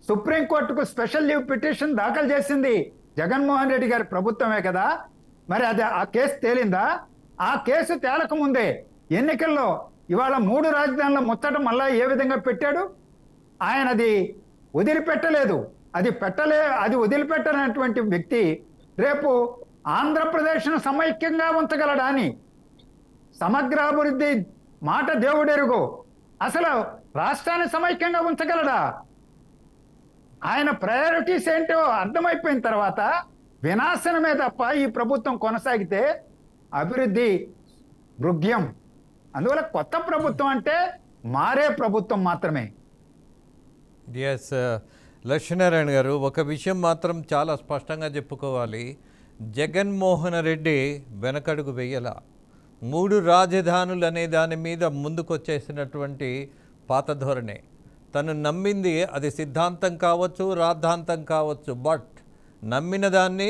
సుప్రీంకోర్టుకు స్పెషల్ లీవ్ పిటిషన్ దాఖలు చేసింది జగన్మోహన్ రెడ్డి గారి ప్రభుత్వమే కదా. మరి అది ఆ కేసు తేలిందా? ఆ కేసు తేలకముందే ఎన్నికల్లో ఇవాళ 3 రాజధానుల ముచ్చట మళ్ళా ఏ విధంగా పెట్టాడు? ఆయన అది వదిలిపెట్టలేదు. అది వదిలిపెట్టనటువంటి వ్యక్తి రేపు ఆంధ్రప్రదేశ్ను సమైక్యంగా ఉంచగలడా అని, సమగ్రాభివృద్ధి మాట దేవుడెరుగు, అసలు రాష్ట్రాన్ని సమైక్యంగా ఉంచగలడా? ఆయన ప్రయారిటీస్ ఏంటో అర్థమైపోయిన తర్వాత వినాశనమే తప్ప ఈ ప్రభుత్వం కొనసాగితే అభివృద్ధి భృగ్యం. అందువల్ల కొత్త ప్రభుత్వం అంటే మారే ప్రభుత్వం మాత్రమే. ఎస్ లక్ష్మీనారాయణ గారు, ఒక విషయం మాత్రం చాలా స్పష్టంగా చెప్పుకోవాలి. జగన్మోహన్ రెడ్డి వెనకడుగు వెయ్యాల. 3 రాజధానులు అనే దాని మీద ముందుకొచ్చేసినటువంటి పాత ధోరణే. తను నమ్మింది అది సిద్ధాంతం కావచ్చు, రాద్ధాంతం కావచ్చు, బట్ నమ్మిన దాన్ని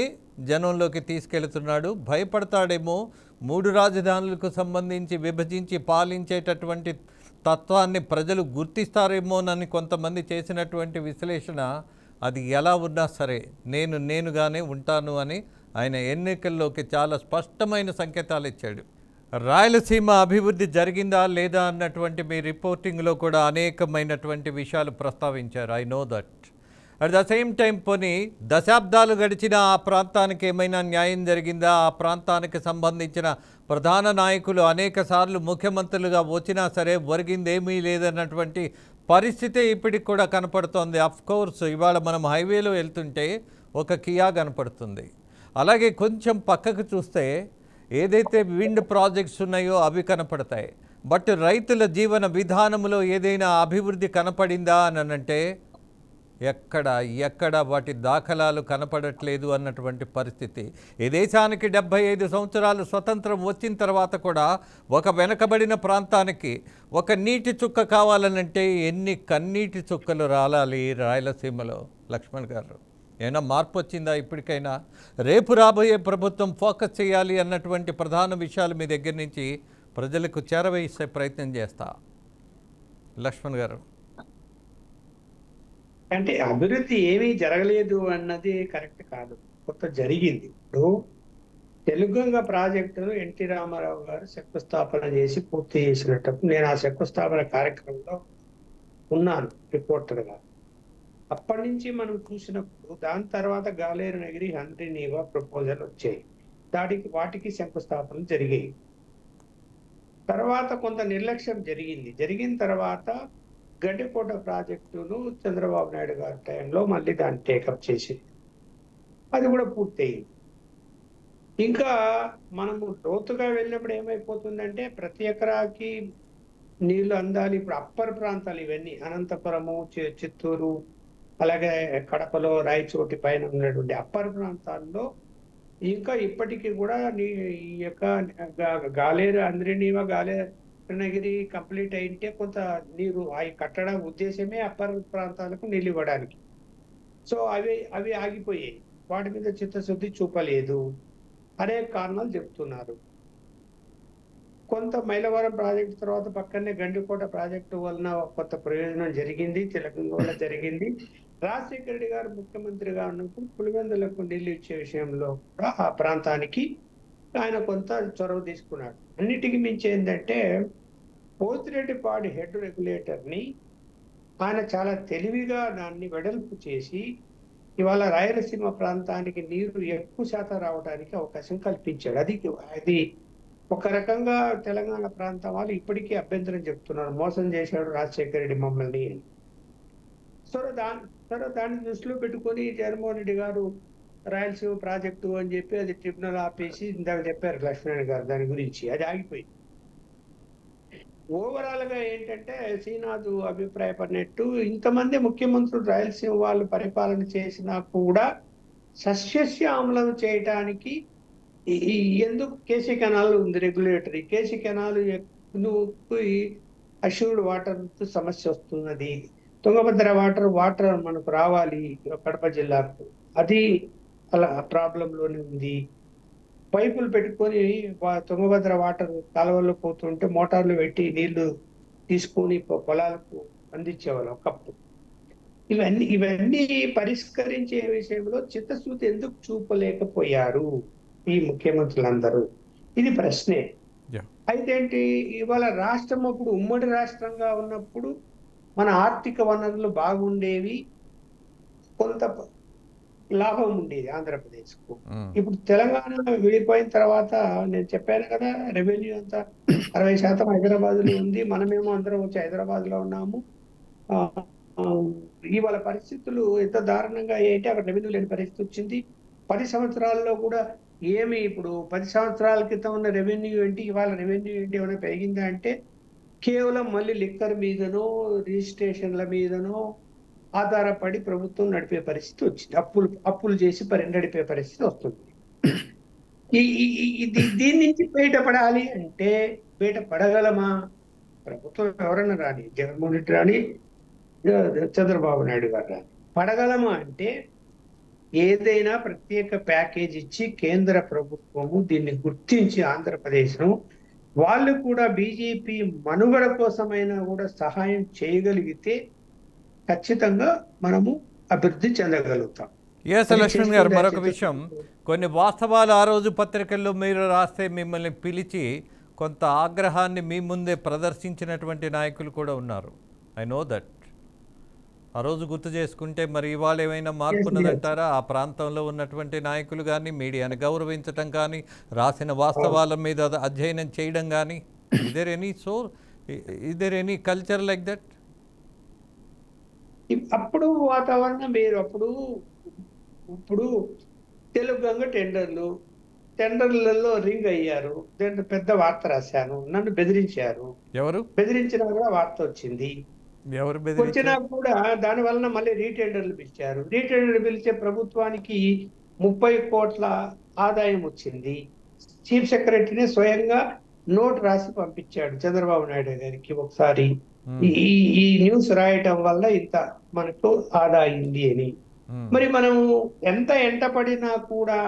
జనంలోకి తీసుకెళ్తున్నాడు. భయపడతాడేమో 3 రాజధానులకు సంబంధించి విభజించి పాలించేటటువంటి తత్వాన్ని ప్రజలు గుర్తిస్తారేమోనని కొంతమంది చేసినటువంటి విశ్లేషణ, అది ఎలా ఉన్నా సరే నేనుగానే ఉంటాను అని ఆయన ఎన్నికల్లోకి చాలా స్పష్టమైన సంకేతాలు ఇచ్చాడు. రాయలసీమ అభివృద్ధి జరిగిందా లేదా అన్నటువంటి మీ రిపోర్టింగ్లో కూడా అనేకమైనటువంటి విషయాలు ప్రస్తావించారు. I know that. At the same time పోనీ దశాబ్దాలు గడిచిన ఆ ప్రాంతానికి ఏమైనా న్యాయం జరిగిందా? ఆ ప్రాంతానికి సంబంధించిన ప్రధాన నాయకులు అనేక సార్లు ముఖ్యమంత్రులుగా వచ్చినా సరే ఒరిగిందేమీ లేదన్నటువంటి పరిస్థితి ఇప్పటికి కూడా కనపడుతోంది. అఫ్కోర్స్ ఇవాళ మనం హైవేలో వెళ్తుంటే ఒక కియా కనపడుతుంది. అలాగే కొంచెం పక్కకు చూస్తే ఏదైతే విండ్ ప్రాజెక్ట్స్ ఉన్నాయో అవి కనపడతాయి. బట్ రైతుల జీవన విధానంలో ఏదైనా అభివృద్ధి కనపడిందా అని అంటే ఎక్కడ వాటి దాఖలాలు కనపడట్లేదు అన్నటువంటి పరిస్థితి. ఈ దేశానికి 75 సంవత్సరాలు స్వతంత్రం వచ్చిన తర్వాత కూడా ఒక వెనకబడిన ప్రాంతానికి ఒక నీటి చుక్క కావాలనంటే ఎన్ని కన్నీటి చుక్కలు రాలాలి రాయలసీమలో లక్ష్మణ్ గారు? ఏమైనా మార్పు వచ్చిందా ఇప్పటికైనా? రేపు రాబోయే ప్రభుత్వం ఫోకస్ చేయాలి అన్నటువంటి ప్రధాన విషయాలు మీ దగ్గర నుంచి ప్రజలకు చేరవేసే ప్రయత్నం చేస్తా. లక్ష్మణ్ గారు, అంటే అభివృద్ధి ఏమీ జరగలేదు అన్నది కరెక్ట్ కాదు, కొంత జరిగింది. ఇప్పుడు తెలుగంగ ప్రాజెక్టును ఎన్టీ రామారావు గారు శంకుస్థాపన చేసి పూర్తి చేసినప్పుడు నేను ఆ శంకుస్థాపన కార్యక్రమంలో ఉన్నాను రిపోర్టర్గా. అప్పటి నుంచి మనం చూసినప్పుడు దాని తర్వాత గాలేరు నగిరి, హంద్రీ నీవా ప్రపోజల్ వచ్చాయి, వాటికి శంకుస్థాపన జరిగాయి. తర్వాత కొంత నిర్లక్ష్యం జరిగిన తర్వాత గడ్డికోట ప్రాజెక్టును చంద్రబాబు నాయుడు గారి టైంలో మళ్ళీ దాన్ని టేకప్ చేసి అది కూడా పూర్తయింది. ఇంకా మనము లోతుగా వెళ్ళినప్పుడు ఏమైపోతుందంటే ప్రతి ఎకరాకి నీళ్లు అందాలి. ఇప్పుడు అప్పర్ ప్రాంతాలు ఇవన్నీ అనంతపురము, చిత్తూరు, అలాగే కడపలో రాయచోటి పైన ఉన్నటువంటి అప్పర్ ప్రాంతాల్లో ఇంకా ఇప్పటికీ కూడా ఈ యొక్క గాలేరు అంద్రినీవా, గాలేరునగిరి కంప్లీట్ అయింటే కొంత నీరు అవి కట్టడం ఉద్దేశమే అప్పర్ ప్రాంతాలకు నీళ్ళు ఇవ్వడానికి. సో అవి ఆగిపోయాయి, వాటి మీద చిత్తశుద్ధి చూపలేదు, అనేక కారణాలు చెప్తున్నారు. కొంత మైలవరం ప్రాజెక్టు తర్వాత పక్కనే గండికోట ప్రాజెక్టు వలన కొంత ప్రయోజనం జరిగింది, తెలంగాణ వల్ల జరిగింది. రాజశేఖర రెడ్డి గారు ముఖ్యమంత్రిగా ఉన్నప్పుడు పులివెందులకు నీళ్లు ఇచ్చే విషయంలో కూడా ఆ ప్రాంతానికి ఆయన కొంత చొరవ తీసుకున్నాడు. అన్నిటికీ మించి ఏంటంటే పోతిరెడ్డిపాడి హెడ్ రెగ్యులేటర్ని ఆయన చాలా తెలివిగా దాన్ని వెడల్పు చేసి ఇవాళ రాయలసీమ ప్రాంతానికి నీరు ఎక్కువ శాతం రావడానికి అవకాశం కల్పించాడు. అది ఒక రకంగా తెలంగాణ ప్రాంతం వాళ్ళు ఇప్పటికీ అభ్యంతరం చెప్తున్నారు, మోసం చేశాడు రాజశేఖర రెడ్డి మమ్మల్ని. దాన్ని దృష్టిలో పెట్టుకొని జగన్మోహన్ రెడ్డి గారు రాయలసీమ ప్రాజెక్టు అని చెప్పి అది ట్రిబ్యునల్ ఆపేసి ఇందాక చెప్పారు లక్ష్మణ్ గారు దాని గురించి, అది ఆగిపోయింది. ఓవరాల్ గా ఏంటంటే శ్రీనాథ్ అభిప్రాయపడినట్టు ఇంతమంది ముఖ్యమంత్రులు రాయలసీమ వాళ్ళు పరిపాలన చేసినా కూడా సస్యశ్యామలం చేయటానికి ఎందుకు కేసీ కెనాల్ ఉంది regulatory, KC canal assured water సమస్య వస్తున్నది, తుంగభద్ర వాటర్ మనకు రావాలి కడప జిల్లాకు, అది అలా ప్రాబ్లంలోనే ఉంది. పైపులు పెట్టుకొని తుంగభద్ర వాటర్ కాలువల్లో పోతుంటే మోటార్లు పెట్టి నీళ్లు తీసుకొని పొలాలకు అందించేవాళ్ళు ఒకప్పుడు. ఇవన్నీ పరిష్కరించే విషయంలో చిత్తశుద్ధి ఎందుకు చూపలేకపోయారు ఈ ముఖ్యమంత్రులందరూ? ఇది ప్రశ్నే. అయితే ఏంటి, ఇవాళ రాష్ట్రం అప్పుడు ఉమ్మడి రాష్ట్రంగా ఉన్నప్పుడు మన ఆర్థిక వనరులు బాగుండేవి, కొంత లాభం ఉండేది ఆంధ్రప్రదేశ్ కు. ఇప్పుడు తెలంగాణ విడిపోయిన తర్వాత నేను చెప్పాను కదా, రెవెన్యూ అంతా 60% హైదరాబాద్ లో ఉంది, మనమేమో అందరం వచ్చి హైదరాబాద్ లో ఉన్నాము. ఇవాళ పరిస్థితులు ఎంత దారుణంగా ఏంటి, అక్కడ రెవెన్యూ లేని పరిస్థితి వచ్చింది. 10 సంవత్సరాల్లో కూడా ఏమి, ఇప్పుడు 10 సంవత్సరాల క్రితం ఉన్న రెవెన్యూ ఏంటి, ఇవాళ రెవెన్యూ ఏంటి, ఏమైనా పెరిగిందా అంటే కేవలం మళ్ళీ లిక్కర్ మీదనో రిజిస్ట్రేషన్ల మీదనో ఆధారపడి ప్రభుత్వం నడిపే పరిస్థితి వచ్చింది. అప్పులు చేసి నడిపే పరిస్థితి వస్తుంది. దీని నుంచి బయటపడాలి అంటే బయటపడగలమా? ప్రభుత్వం ఎవరన్నా రాని, జగన్మోహన్ రెడ్డి రాని, చంద్రబాబు నాయుడు గారు రాని, పడగలమా అంటే ఏదైనా ప్రత్యేక ప్యాకేజ్ ఇచ్చి కేంద్ర ప్రభుత్వము దీన్ని గుర్తించి ఆంధ్రప్రదేశ్ను వాళ్ళు కూడా బీజేపీ మనుగడ కోసమైనా కూడా సహాయం చేయగలిగితే ఖచ్చితంగా మనము అభివృద్ధి చెందగలుగుతాం. లక్ష్మణ్ గారు, మరొక విషయం, కొన్ని వాస్తవాలు ఆ రోజు పత్రికల్లో మీరు రాస్తే మిమ్మల్ని పిలిచి కొంత ఆగ్రహాన్ని మీ ముందే ప్రదర్శించినటువంటి నాయకులు కూడా ఉన్నారు. I know that. ఆ రోజు గుర్తు చేసుకుంటే మరి ఇవాళ ఏమైనా మార్పు ఉన్నదంటారా? ఆ ప్రాంతంలో ఉన్నటువంటి నాయకులు కానీ మీడియాని గౌరవించడం కానీ రాసిన వాస్తవాల మీద అధ్యయనం చేయడం కానీ, is there any culture like that? అప్పుడు వాతావరణం వేరు. ఇప్పుడు తెలుగంగ టెండర్లలో రింగ్ అయ్యారు, దాంట్లో పెద్ద వార్త రాశాను, నన్ను బెదిరించారు. ఎవరు బెదిరించినా కూడా వార్త వచ్చింది. వచ్చినా కూడా దాని వలన మళ్ళీ రీటెండర్లు పిలిచారు. రీటెండర్లు పిలిచే ప్రభుత్వానికి 30 కోట్ల ఆదాయం వచ్చింది. చీఫ్ సెక్రటరీనే స్వయంగా నోట్ రాసి పంపించాడు చంద్రబాబు నాయుడు గారికి ఒకసారి, ఈ న్యూస్ రాయటం వల్ల ఇంత మనకు ఆదా అయింది అని. మరి మనము ఎంత ఎంటపడినా కూడా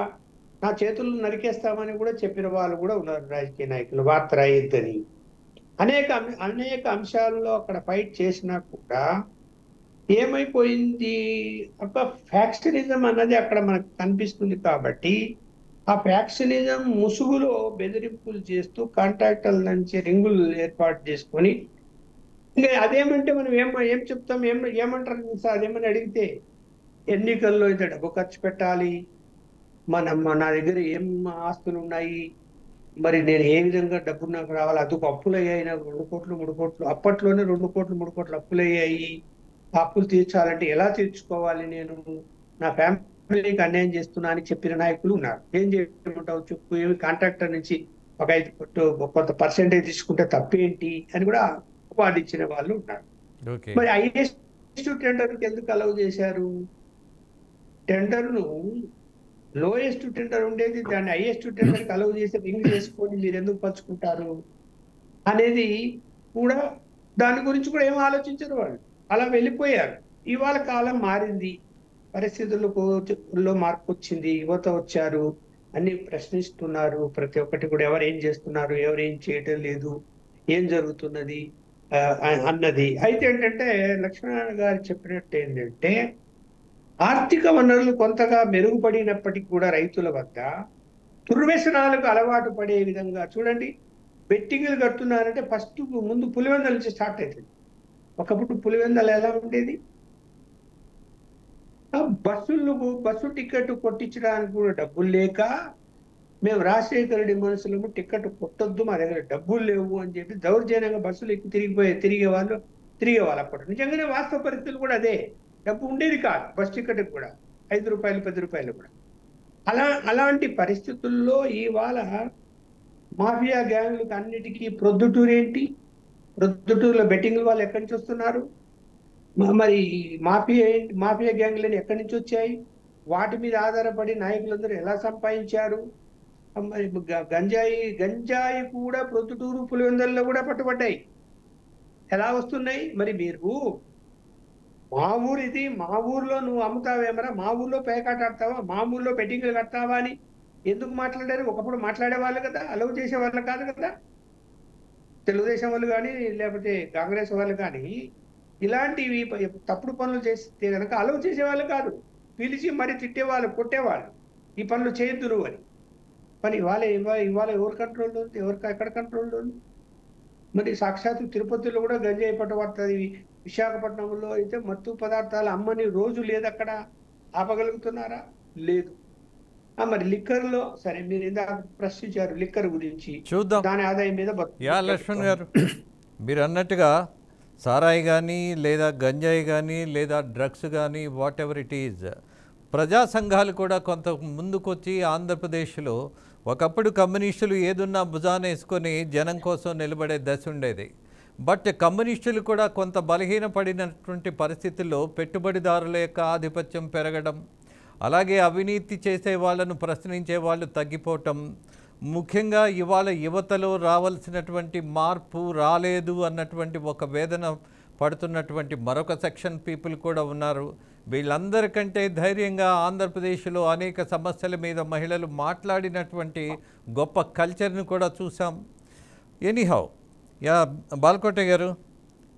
నా చేతులు నరికేస్తామని కూడా చెప్పిన వాళ్ళు కూడా ఉన్నారు రాజకీయ నాయకులు, వార్త రాయొద్దని. అనేక అంశాల్లో అక్కడ ఫైట్ చేసినా కూడా ఏమైపోయింది, ఒక ఫ్యాక్షనిజం అన్నది అక్కడ మనకు కనిపిస్తుంది. కాబట్టి ఆ ఫ్యాక్షనిజం ముసుగులో బెదిరింపులు చేస్తూ కాంట్రాక్టర్ల నుంచి రింగులు ఏర్పాటు చేసుకొని, ఇంకా అదేమంటే మనం ఏం చెప్తాం, ఏమంటారు సార్, అదేమని అడిగితే ఎన్నికల్లో ఇంత డబ్బు ఖర్చు పెట్టాలి, నా దగ్గర ఏం ఆస్తులు ఉన్నాయి, మరి నేను ఏ విధంగా డబ్బు నాకు రావాలి, అదుకు అప్పులు అయ్యాయి, నాకు 2 కోట్లు 3 కోట్లు, అప్పట్లోనే 2 కోట్లు 3 కోట్లు అప్పులు అయ్యాయి, ఆ అప్పులు తీర్చాలంటే ఎలా తీర్చుకోవాలి, నేను నా ఫ్యామిలీకి అన్యాయం చేస్తున్నా అని చెప్పిన నాయకులు ఉన్నారు. ఏం చేయమంటావు చెప్పు, ఏమి కాంట్రాక్టర్ నుంచి ఒక 5 కొంత పర్సెంటేజ్ తీసుకుంటే తప్పేంటి అని కూడా ఉపాధించిన వాళ్ళు ఉన్నారు. మరి హైయెస్ట్ టెండర్కి ఎందుకు అలౌ చేశారు? టెండర్ను లోయెస్ట్ టెండర్ ఉండేది, దాన్ని హైయెస్ట్ టెండర్కి అలౌ చేసి రింగ్ చేసుకొని మీరు ఎందుకు పంచుకుంటారు అనేది కూడా, దాని గురించి కూడా ఏం ఆలోచించరు వాళ్ళు, అలా వెళ్ళిపోయారు. ఇవాళ కాలం మారింది, పరిస్థితుల్లో మార్పు వచ్చింది, యువత వచ్చారు, అన్ని ప్రశ్నిస్తున్నారు, ప్రతి ఒక్కటి కూడా ఎవరు ఏం చేస్తున్నారు, ఎవరు ఏం చేయటం లేదు, ఏం జరుగుతున్నది అన్నది. అయితే ఏంటంటే లక్ష్మీనారాయణ గారు చెప్పినట్టు ఏంటంటే, ఆర్థిక వనరులు కొంతగా మెరుగుపడినప్పటికీ కూడా రైతుల వద్ద దుర్వ్యసనాలకు అలవాటు పడే విధంగా చూడండి, బెట్టింగ్లు కడుతున్నారంటే ఫస్ట్ ముందు పులివెందల నుంచి స్టార్ట్ అవుతుంది. ఒకప్పుడు పులివెందల ఎలా ఉండేది, బస్సు టికెట్ కొట్టించడానికి కూడా డబ్బులు లేక మేము రాజశేఖర రెడ్డి మనుషులము టికెట్ కొట్టొద్దు, మా దగ్గర డబ్బులు లేవు అని చెప్పి దౌర్జన్యంగా బస్సులు ఎక్కి తిరిగే వాళ్ళు అప్పుడు. నిజంగానే వాస్తవ పరిస్థితులు కూడా అదే, డబ్బు ఉండేది కాదు బస్ టికెట్ కూడా, 5 రూపాయలు 10 రూపాయలు కూడా. అలాంటి పరిస్థితుల్లో ఇవాళ మాఫియా గ్యాంగ్లకు అన్నిటికీ ప్రొద్దుటూరు ఏంటి, ప్రొద్దుటూరులో బెట్టింగ్ వాళ్ళు ఎక్కడి నుంచి వస్తున్నారు, మరి మాఫియా గ్యాంగ్లని ఎక్కడి నుంచి వచ్చాయి, వాటి మీద ఆధారపడి నాయకులందరూ ఎలా సంపాదించారు. మరి గంజాయి కూడా ప్రొద్దుటూరు పులివెందులలో కూడా పట్టుబడ్డాయి, ఎలా వస్తున్నాయి. మరి మీరు మా ఊరు ఇది, మా ఊర్లో నువ్వు అమ్ముతావేమరా, మా ఊర్లో పేకాట ఆడతావా, మా ఊర్లో బెట్టింగ్లు కడతావా అని ఎందుకు మాట్లాడారు? ఒకప్పుడు మాట్లాడేవాళ్ళు కదా, అలౌ చేసేవాళ్ళు కాదు కదా. తెలుగుదేశం వాళ్ళు కానీ లేకపోతే కాంగ్రెస్ వాళ్ళు కానీ ఇలాంటివి తప్పుడు పనులు చేస్తే కనుక అలౌ చేసేవాళ్ళు కాదు, పిలిచి మరి తిట్టేవాళ్ళు, కొట్టేవాళ్ళు, ఈ పనులు చేయొద్దురు అని. కానీ ఇవాళ ఎవరు కంట్రోల్లో ఉంది, ఎక్కడ కంట్రోల్లో ఉంది? మరి సాక్షాత్తు తిరుపతిలో కూడా గంజాయి పట్టబడుతుంది, విశాఖపట్నంలో అయితే మత్తు పదార్థాలు అమ్మని రోజు లేదు, అక్కడ ఆపగలుగుతున్నారా? లేదు. మరి లిక్కర్లో సరే, మీరు ఇందాక ప్రశ్నించారు లిక్కర్ గురించి, చూద్దాం దాని ఆదాయం మీద. లక్ష్మణ్ గారు మీరు అన్నట్టుగా సారాయి కానీ లేదా గంజాయి కానీ లేదా డ్రగ్స్ కానీ వాట్ ఎవర్ ఇట్ ఈజ్, ప్రజా సంఘాలు కూడా కొంత ముందుకొచ్చి ఆంధ్రప్రదేశ్లో ఒకప్పుడు కమ్యూనిస్టులు ఏదున్నా భుజాన వేసుకొని జనం కోసం నిలబడే దశ ఉండేది. బట్ కమ్యూనిస్టులు కూడా కొంత బలహీనపడినటువంటి పరిస్థితుల్లో పెట్టుబడిదారుల యొక్క ఆధిపత్యం పెరగడం, అలాగే అవినీతి చేసే వాళ్ళను ప్రశ్నించే వాళ్ళు తగ్గిపోవటం, ముఖ్యంగా ఇవాళ యువతలో రావాల్సినటువంటి మార్పు రాలేదు అన్నటువంటి ఒక వేదన పడుతున్నటువంటి మరొక సెక్షన్ పీపుల్ కూడా ఉన్నారు. వీళ్ళందరికంటే ధైర్యంగా ఆంధ్రప్రదేశ్లో అనేక సమస్యల మీద మహిళలు మాట్లాడినటువంటి గొప్ప కల్చర్ని కూడా చూసాం. ఎనీహౌ బాలకోట గారు,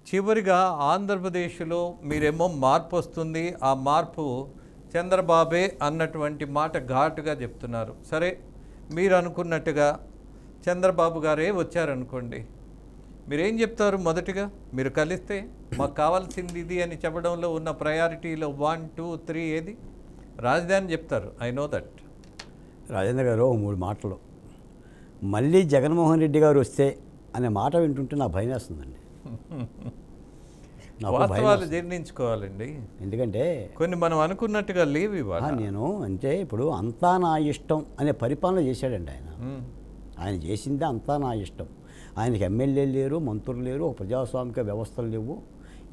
చివరిగా ఆంధ్రప్రదేశ్లో మీరేమో మార్పు వస్తుంది, ఆ మార్పు చంద్రబాబే అన్నటువంటి మాట ఘాటుగా చెప్తున్నారు. సరే, మీరు అనుకున్నట్టుగా చంద్రబాబు గారే వచ్చారనుకోండి, మీరేం చెప్తారు? మొదటిగా మీరు కలిస్తే మాకు కావాల్సింది ఇది అని చెప్పడంలో ఉన్న ప్రయారిటీలో 1, 2, 3 ఏది? రాజధాని చెప్తారు, ఐ నో దట్. రాజేంద్ర గారు 3 మాటలు, మళ్ళీ జగన్మోహన్ రెడ్డి గారు వస్తే అనే మాట వింటుంటే నాకు భయం వేస్తుందండి. వాస్తవాలు జీర్ణించుకోవాలండి, ఎందుకంటే కొన్ని మనం అనుకున్నట్టుగా లేవు ఇవాళ. నేను అంటే ఇప్పుడు అంతా నా ఇష్టం అనే పరిపాలన చేశాడండి ఆయన చేసిందే అంతా నా ఇష్టం. ఆయనకి ఎమ్మెల్యేలు లేరు, మంత్రులు లేరు, ఒక ప్రజాస్వామిక వ్యవస్థలు లేవు.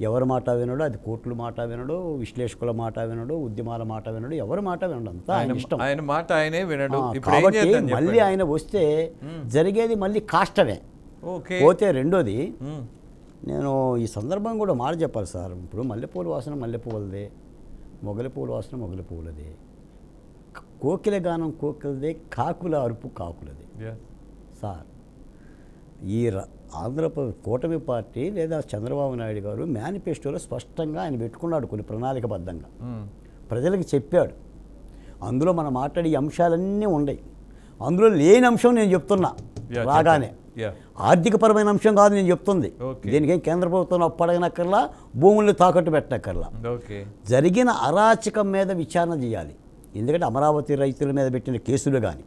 ఎవరి మాట వినడు, అది కోర్టుల మాట వినడు, విశ్లేషకుల మాట వినడు, ఉద్యమాల మాట వినడు, ఎవరి మాట వినడు, అంతా ఆయన ఇష్టం. ఆయన మాట ఆయనే వినడు. కాబట్టి మళ్ళీ ఆయన వస్తే జరిగేది మళ్ళీ కాష్టమే. పోతే రెండోది, నేను ఈ సందర్భం కూడా మాట చెప్పాలి సార్. ఇప్పుడు మల్లెపూల వాసన మల్లెపూలదే, మొగలి పువ్వుల వాసన మొగలి పువ్వులదే, కోకిల గానం కోకిలదే, కాకుల అరుపు కాకులదే. సార్ ఈ ఆంధ్రప్రదేశ్ కూటమి పార్టీ లేదా చంద్రబాబు నాయుడు గారు మేనిఫెస్టోలో స్పష్టంగా ఆయన పెట్టుకున్నాడు కొన్ని ప్రణాళికబద్ధంగా, ప్రజలకు చెప్పాడు. అందులో మనం మాట్లాడే అంశాలన్నీ ఉన్నాయి. అందులో లేని అంశం నేను చెప్తున్నా రాగానే, ఆర్థికపరమైన అంశం కాదు నేను చెప్తుంది. దీనికేం కేంద్ర ప్రభుత్వం అప్పడగనక్కర్లా, భూముల్ని తాకట్టు పెట్టనక్కర్లా. జరిగిన అరాచకం మీద విచారణ చేయాలి. ఎందుకంటే అమరావతి రైతుల మీద పెట్టిన కేసులు కానీ,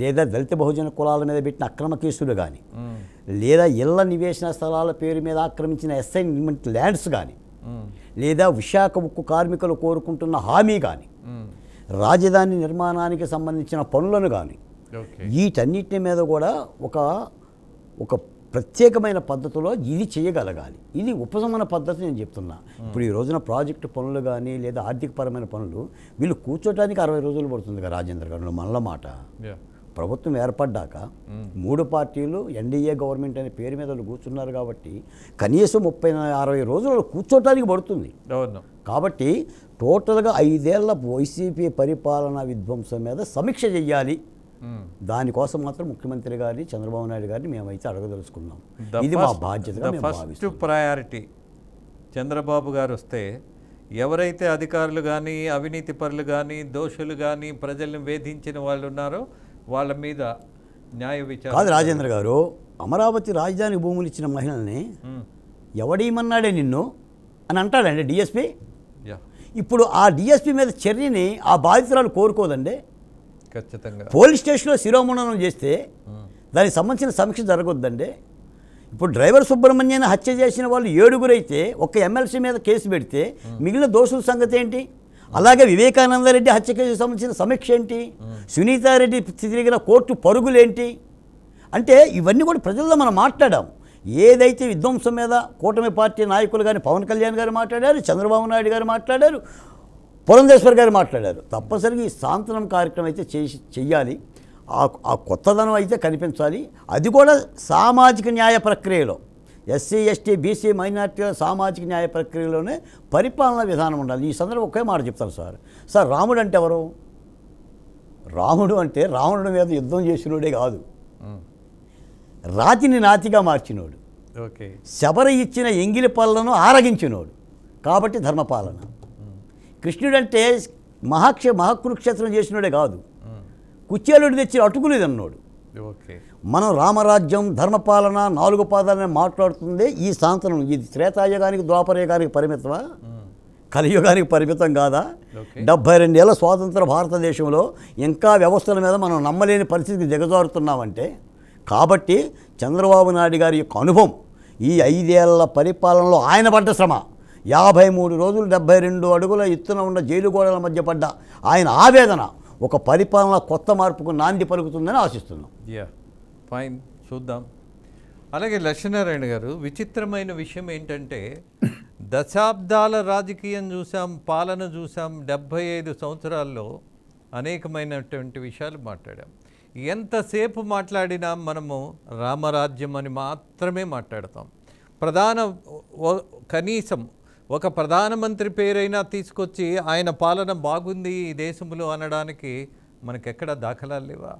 లేదా దళిత బహుజన కులాల మీద పెట్టిన అక్రమ కేసులు కానీ, లేదా ఇళ్ల నివేశన స్థలాల పేరు మీద ఆక్రమించిన అసైన్మెంట్ ల్యాండ్స్ కానీ, లేదా విశాఖ ఉక్కు కార్మికులు కోరుకుంటున్న హామీ కానీ, రాజధాని నిర్మాణానికి సంబంధించిన పనులను కానీ, వీటన్నిటి మీద కూడా ఒక ప్రత్యేకమైన పద్ధతిలో ఇది చేయగలగాలి. ఇది ఉపశమన పద్ధతి నేను చెప్తున్నా. ఇప్పుడు ఈ రోజున ప్రాజెక్టు పనులు కానీ లేదా ఆర్థికపరమైన పనులు వీళ్ళు కూర్చోటానికి 60 రోజులు పడుతుంది కదా రాజేంద్ర గారు. మనల మాట ప్రభుత్వం ఏర్పడ్డాక 3 పార్టీలు ఎన్డీఏ గవర్నమెంట్ అనే పేరు మీద వాళ్ళు కూర్చున్నారు కాబట్టి కనీసం 30-60 రోజులు కూర్చోటానికి పడుతుంది. కాబట్టి టోటల్గా 5 ఏళ్ల వైసీపీ పరిపాలనా విధ్వంసం మీద సమీక్ష చెయ్యాలి. దానికోసం మాత్రం ముఖ్యమంత్రి గారిని చంద్రబాబు నాయుడు గారిని మేమైతే అడగదలుచుకున్నాం. ఇది మా బాధ్యతగా ఫస్ట్ ప్రయారిటీ. చంద్రబాబు గారు వస్తే ఎవరైతే అధికారులు కానీ అవినీతి పరులు కానీ దోషులు కానీ ప్రజల్ని వేధించిన వాళ్ళు ఉన్నారో వాళ్ళ మీద న్యాయ విచారణ కాదు. రాజేంద్ర గారు అమరావతి రాజధాని భూములు ఇచ్చిన మహిళల్ని ఎవడేమన్నాడే నిన్ను అని అంటాడండి డిఎస్పీ. ఇప్పుడు ఆ డిఎస్పీ మీద చర్యని ఆ బాధితురాలు కోరుకోదండి. ఖచ్చితంగా పోలీస్ స్టేషన్లో శిరోముండనం చేస్తే దానికి సంబంధించిన సమీక్ష జరగొద్దండి. ఇప్పుడు డ్రైవర్ సుబ్రహ్మణ్యాన్ని హత్య చేసిన వాళ్ళు 7గురు అయితే ఒక ఎమ్మెల్సీ మీద కేసు పెడితే మిగిలిన దోషుల సంగతి ఏంటి? అలాగే వివేకానందరెడ్డి హత్య కేసుకు సంబంధించిన సమీక్ష ఏంటి? సునీతారెడ్డి తిరిగిన కోర్టు పరుగులేంటి? అంటే ఇవన్నీ కూడా ప్రజల్లో మనం మాట్లాడాం. ఏదైతే విధ్వంసం మీద కూటమి పార్టీ నాయకులు కానీ పవన్ కళ్యాణ్ గారు మాట్లాడారు, చంద్రబాబు నాయుడు గారు మాట్లాడారు, పురంధేశ్వర్ గారు మాట్లాడారు. తప్పనిసరిగా ఈ సాంత్వనం కార్యక్రమం అయితే చెయ్యాలి. ఆ కొత్తదనం అయితే కనిపించాలి. అది కూడా సామాజిక న్యాయ ప్రక్రియలో ఎస్సీ ఎస్టీ బీసీ మైనార్టీల సామాజిక న్యాయ ప్రక్రియలోనే పరిపాలనా విధానం ఉండాలి. ఈ సందర్భం ఒకే మాట చెప్తాను సార్. రాముడు అంటే ఎవరు? రాముడు అంటే రావణుడి మీద యుద్ధం చేసినోడే కాదు, రాతిని నాతిగా మార్చినోడు, శబర ఇచ్చిన ఎంగిలి పళ్ళను ఆరగించినోడు. కాబట్టి ధర్మపాలన. కృష్ణుడంటే మహాకురుక్షేత్రం చేసినోడే కాదు, కుచేలుడు తెచ్చి అటుకులు అన్నోడు. మనం రామరాజ్యం ధర్మపాలన 4 పాదాలని మాట్లాడుతుంది. ఈ సాంతనం ఇది త్రేతాయుగానికి ద్వాపరయుగానికి పరిమితమా, కలియుగానికి పరిమితం కాదా? 72 ఏళ్ల స్వాతంత్ర భారతదేశంలో ఇంకా వ్యవస్థల మీద మనం నమ్మలేని పరిస్థితికి దిగజారుతున్నామంటే, కాబట్టి చంద్రబాబు నాయుడు గారి యొక్క అనుభవం, ఈ 5 ఏళ్ల పరిపాలనలో ఆయన పడ్డ శ్రమ, 53 రోజులు 72 అడుగుల ఎత్తున ఉన్న జైలు గోడల మధ్య పడ్డ ఆయన ఆవేదన ఒక పరిపాలన కొత్త మార్పుకు నాంది పలుకుతుందని ఆశిస్తున్నాం. ఫైన్, చూద్దాం. అలాగే లక్ష్మీనారాయణ గారు, విచిత్రమైన విషయం ఏంటంటే దశాబ్దాల రాజకీయం చూసాం, పాలన చూసాం, 75 సంవత్సరాల్లో అనేకమైనటువంటి విషయాలు మాట్లాడాం. ఎంతసేపు మాట్లాడినా మనము రామరాజ్యం అని మాత్రమే మాట్లాడతాం. కనీసం ఒక ప్రధానమంత్రి పేరైనా తీసుకొచ్చి ఆయన పాలన బాగుంది ఈ దేశంలో అనడానికి మనకెక్కడ దాఖలాలు లేవా?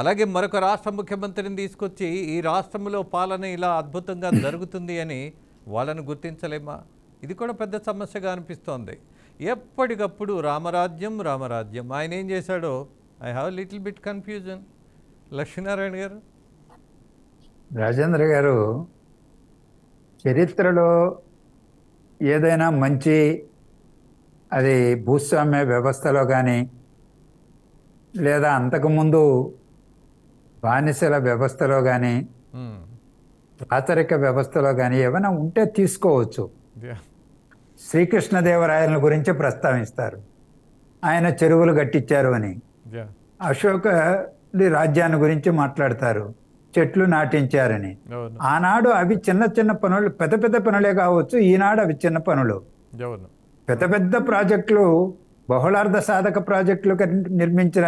అలాగే మరొక రాష్ట్ర ముఖ్యమంత్రిని తీసుకొచ్చి ఈ రాష్ట్రంలో పాలన ఇలా అద్భుతంగా జరుగుతుంది అని వాళ్ళను గుర్తించలేమా? ఇది కూడా పెద్ద సమస్యగా అనిపిస్తోంది. ఎప్పటికప్పుడు రామరాజ్యం రామరాజ్యం. ఆయన ఏం చేశాడో I have little bit confusion. Lakshminarayana గారు. రాజేంద్ర గారు, చరిత్రలో ఏదైనా మంచి అది భూస్వామ్య వ్యవస్థలో కానీ లేదా అంతకుముందు బానిసల వ్యవస్థలో కానీ రాచరిక వ్యవస్థలో కానీ ఏమైనా ఉంటే తీసుకోవచ్చు. శ్రీకృష్ణదేవరాయల గురించి ప్రస్తావిస్తారు. ఆయన చెరువులు కట్టించారు అని. అశోక రాజ్యాన్ని గురించి మాట్లాడతారు, చెట్లు నాటించారని. ఆనాడు అవి చిన్న చిన్న పనులు, పెద్ద పెద్ద పనులే కావచ్చు. ఈనాడు అవి చిన్న పనులు. పెద్ద పెద్ద ప్రాజెక్టులు, బహుళార్థ సాధక ప్రాజెక్టులు నిర్మించిన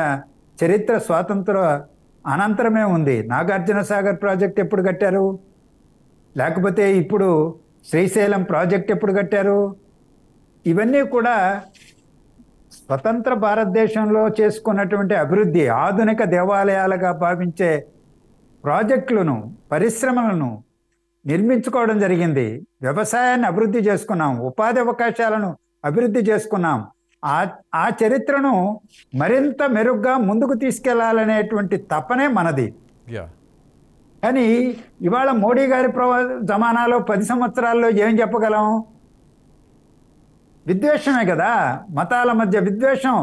చరిత్ర స్వాతంత్ర అనంతరమే ఉంది. నాగార్జున సాగర్ ప్రాజెక్ట్ ఎప్పుడు కట్టారు? లేకపోతే ఇప్పుడు శ్రీశైలం ప్రాజెక్ట్ ఎప్పుడు కట్టారు? ఇవన్నీ కూడా స్వతంత్ర భారతదేశంలో చేసుకున్నటువంటి అభివృద్ధి, ఆధునిక దేవాలయాలుగా భావించే ప్రాజెక్టులను, పరిశ్రమలను నిర్మించుకోవడం జరిగింది. వ్యవసాయాన్ని అభివృద్ధి చేసుకున్నాం, ఉపాధి అవకాశాలను అభివృద్ధి చేసుకున్నాం. ఆ చరిత్రను మరింత మెరుగ్గా ముందుకు తీసుకెళ్లాలనేటువంటి తపనే మనది. కానీ ఇవాళ మోడీ గారి జమానాలో 10 సంవత్సరాల్లో ఏం చెప్పగలం? విద్వేషమే కదా, మతాల మధ్య విద్వేషం,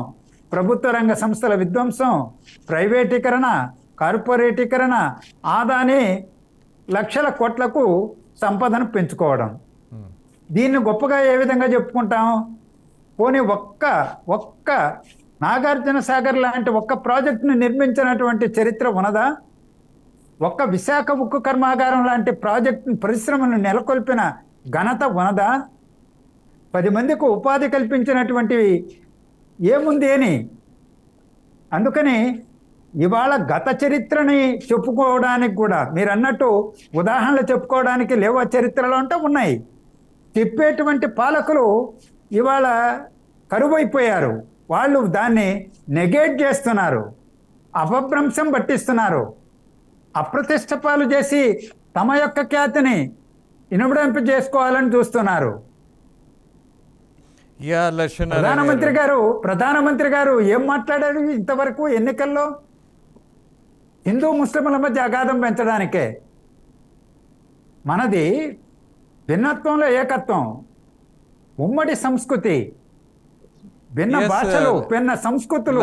ప్రభుత్వ రంగ సంస్థల విధ్వంసం, ప్రైవేటీకరణ, కార్పొరేటీకరణ, ఆదాని లక్షల కోట్లకు సంపదను పెంచుకోవడం. దీన్ని గొప్పగా ఏ విధంగా చెప్పుకుంటాం? పోనీ ఒక్క నాగార్జున సాగర్ లాంటి ఒక్క ప్రాజెక్టును నిర్మించినటువంటి చరిత్ర ఉన్నదా? ఒక్క విశాఖ ఉక్కు కర్మాగారం లాంటి ప్రాజెక్టు పరిశ్రమను నెలకొల్పిన ఘనత ఉన్నదా? 10 మందికి ఉపాధి కల్పించినటువంటివి ఏముంది అని. అందుకని ఇవాళ గత చరిత్రని చెప్పుకోవడానికి కూడా మీరు అన్నట్టు ఉదాహరణలు చెప్పుకోవడానికి లేవో చరిత్రలో అంటే ఉన్నాయి. చెప్పేటువంటి పాలకులు ఇవాళ కరువైపోయారు. వాళ్ళు దాన్ని నెగేట్ చేస్తున్నారు, అపభ్రంశం పట్టిస్తున్నారు, అప్రతిష్ట పాలు చేసి తమ యొక్క ఖ్యాతిని ఇనుమడింపు చేసుకోవాలని చూస్తున్నారు. ప్రధానమంత్రి గారు ఏం మాట్లాడారు ఇంతవరకు ఎన్నికల్లో? హిందూ ముస్లింల మధ్య అగాధం పెంచడానికే. మనది భిన్నత్వంలో ఏకత్వం, ఉమ్మడి సంస్కృతి, భిన్న భాషలు, భిన్న సంస్కృతులు,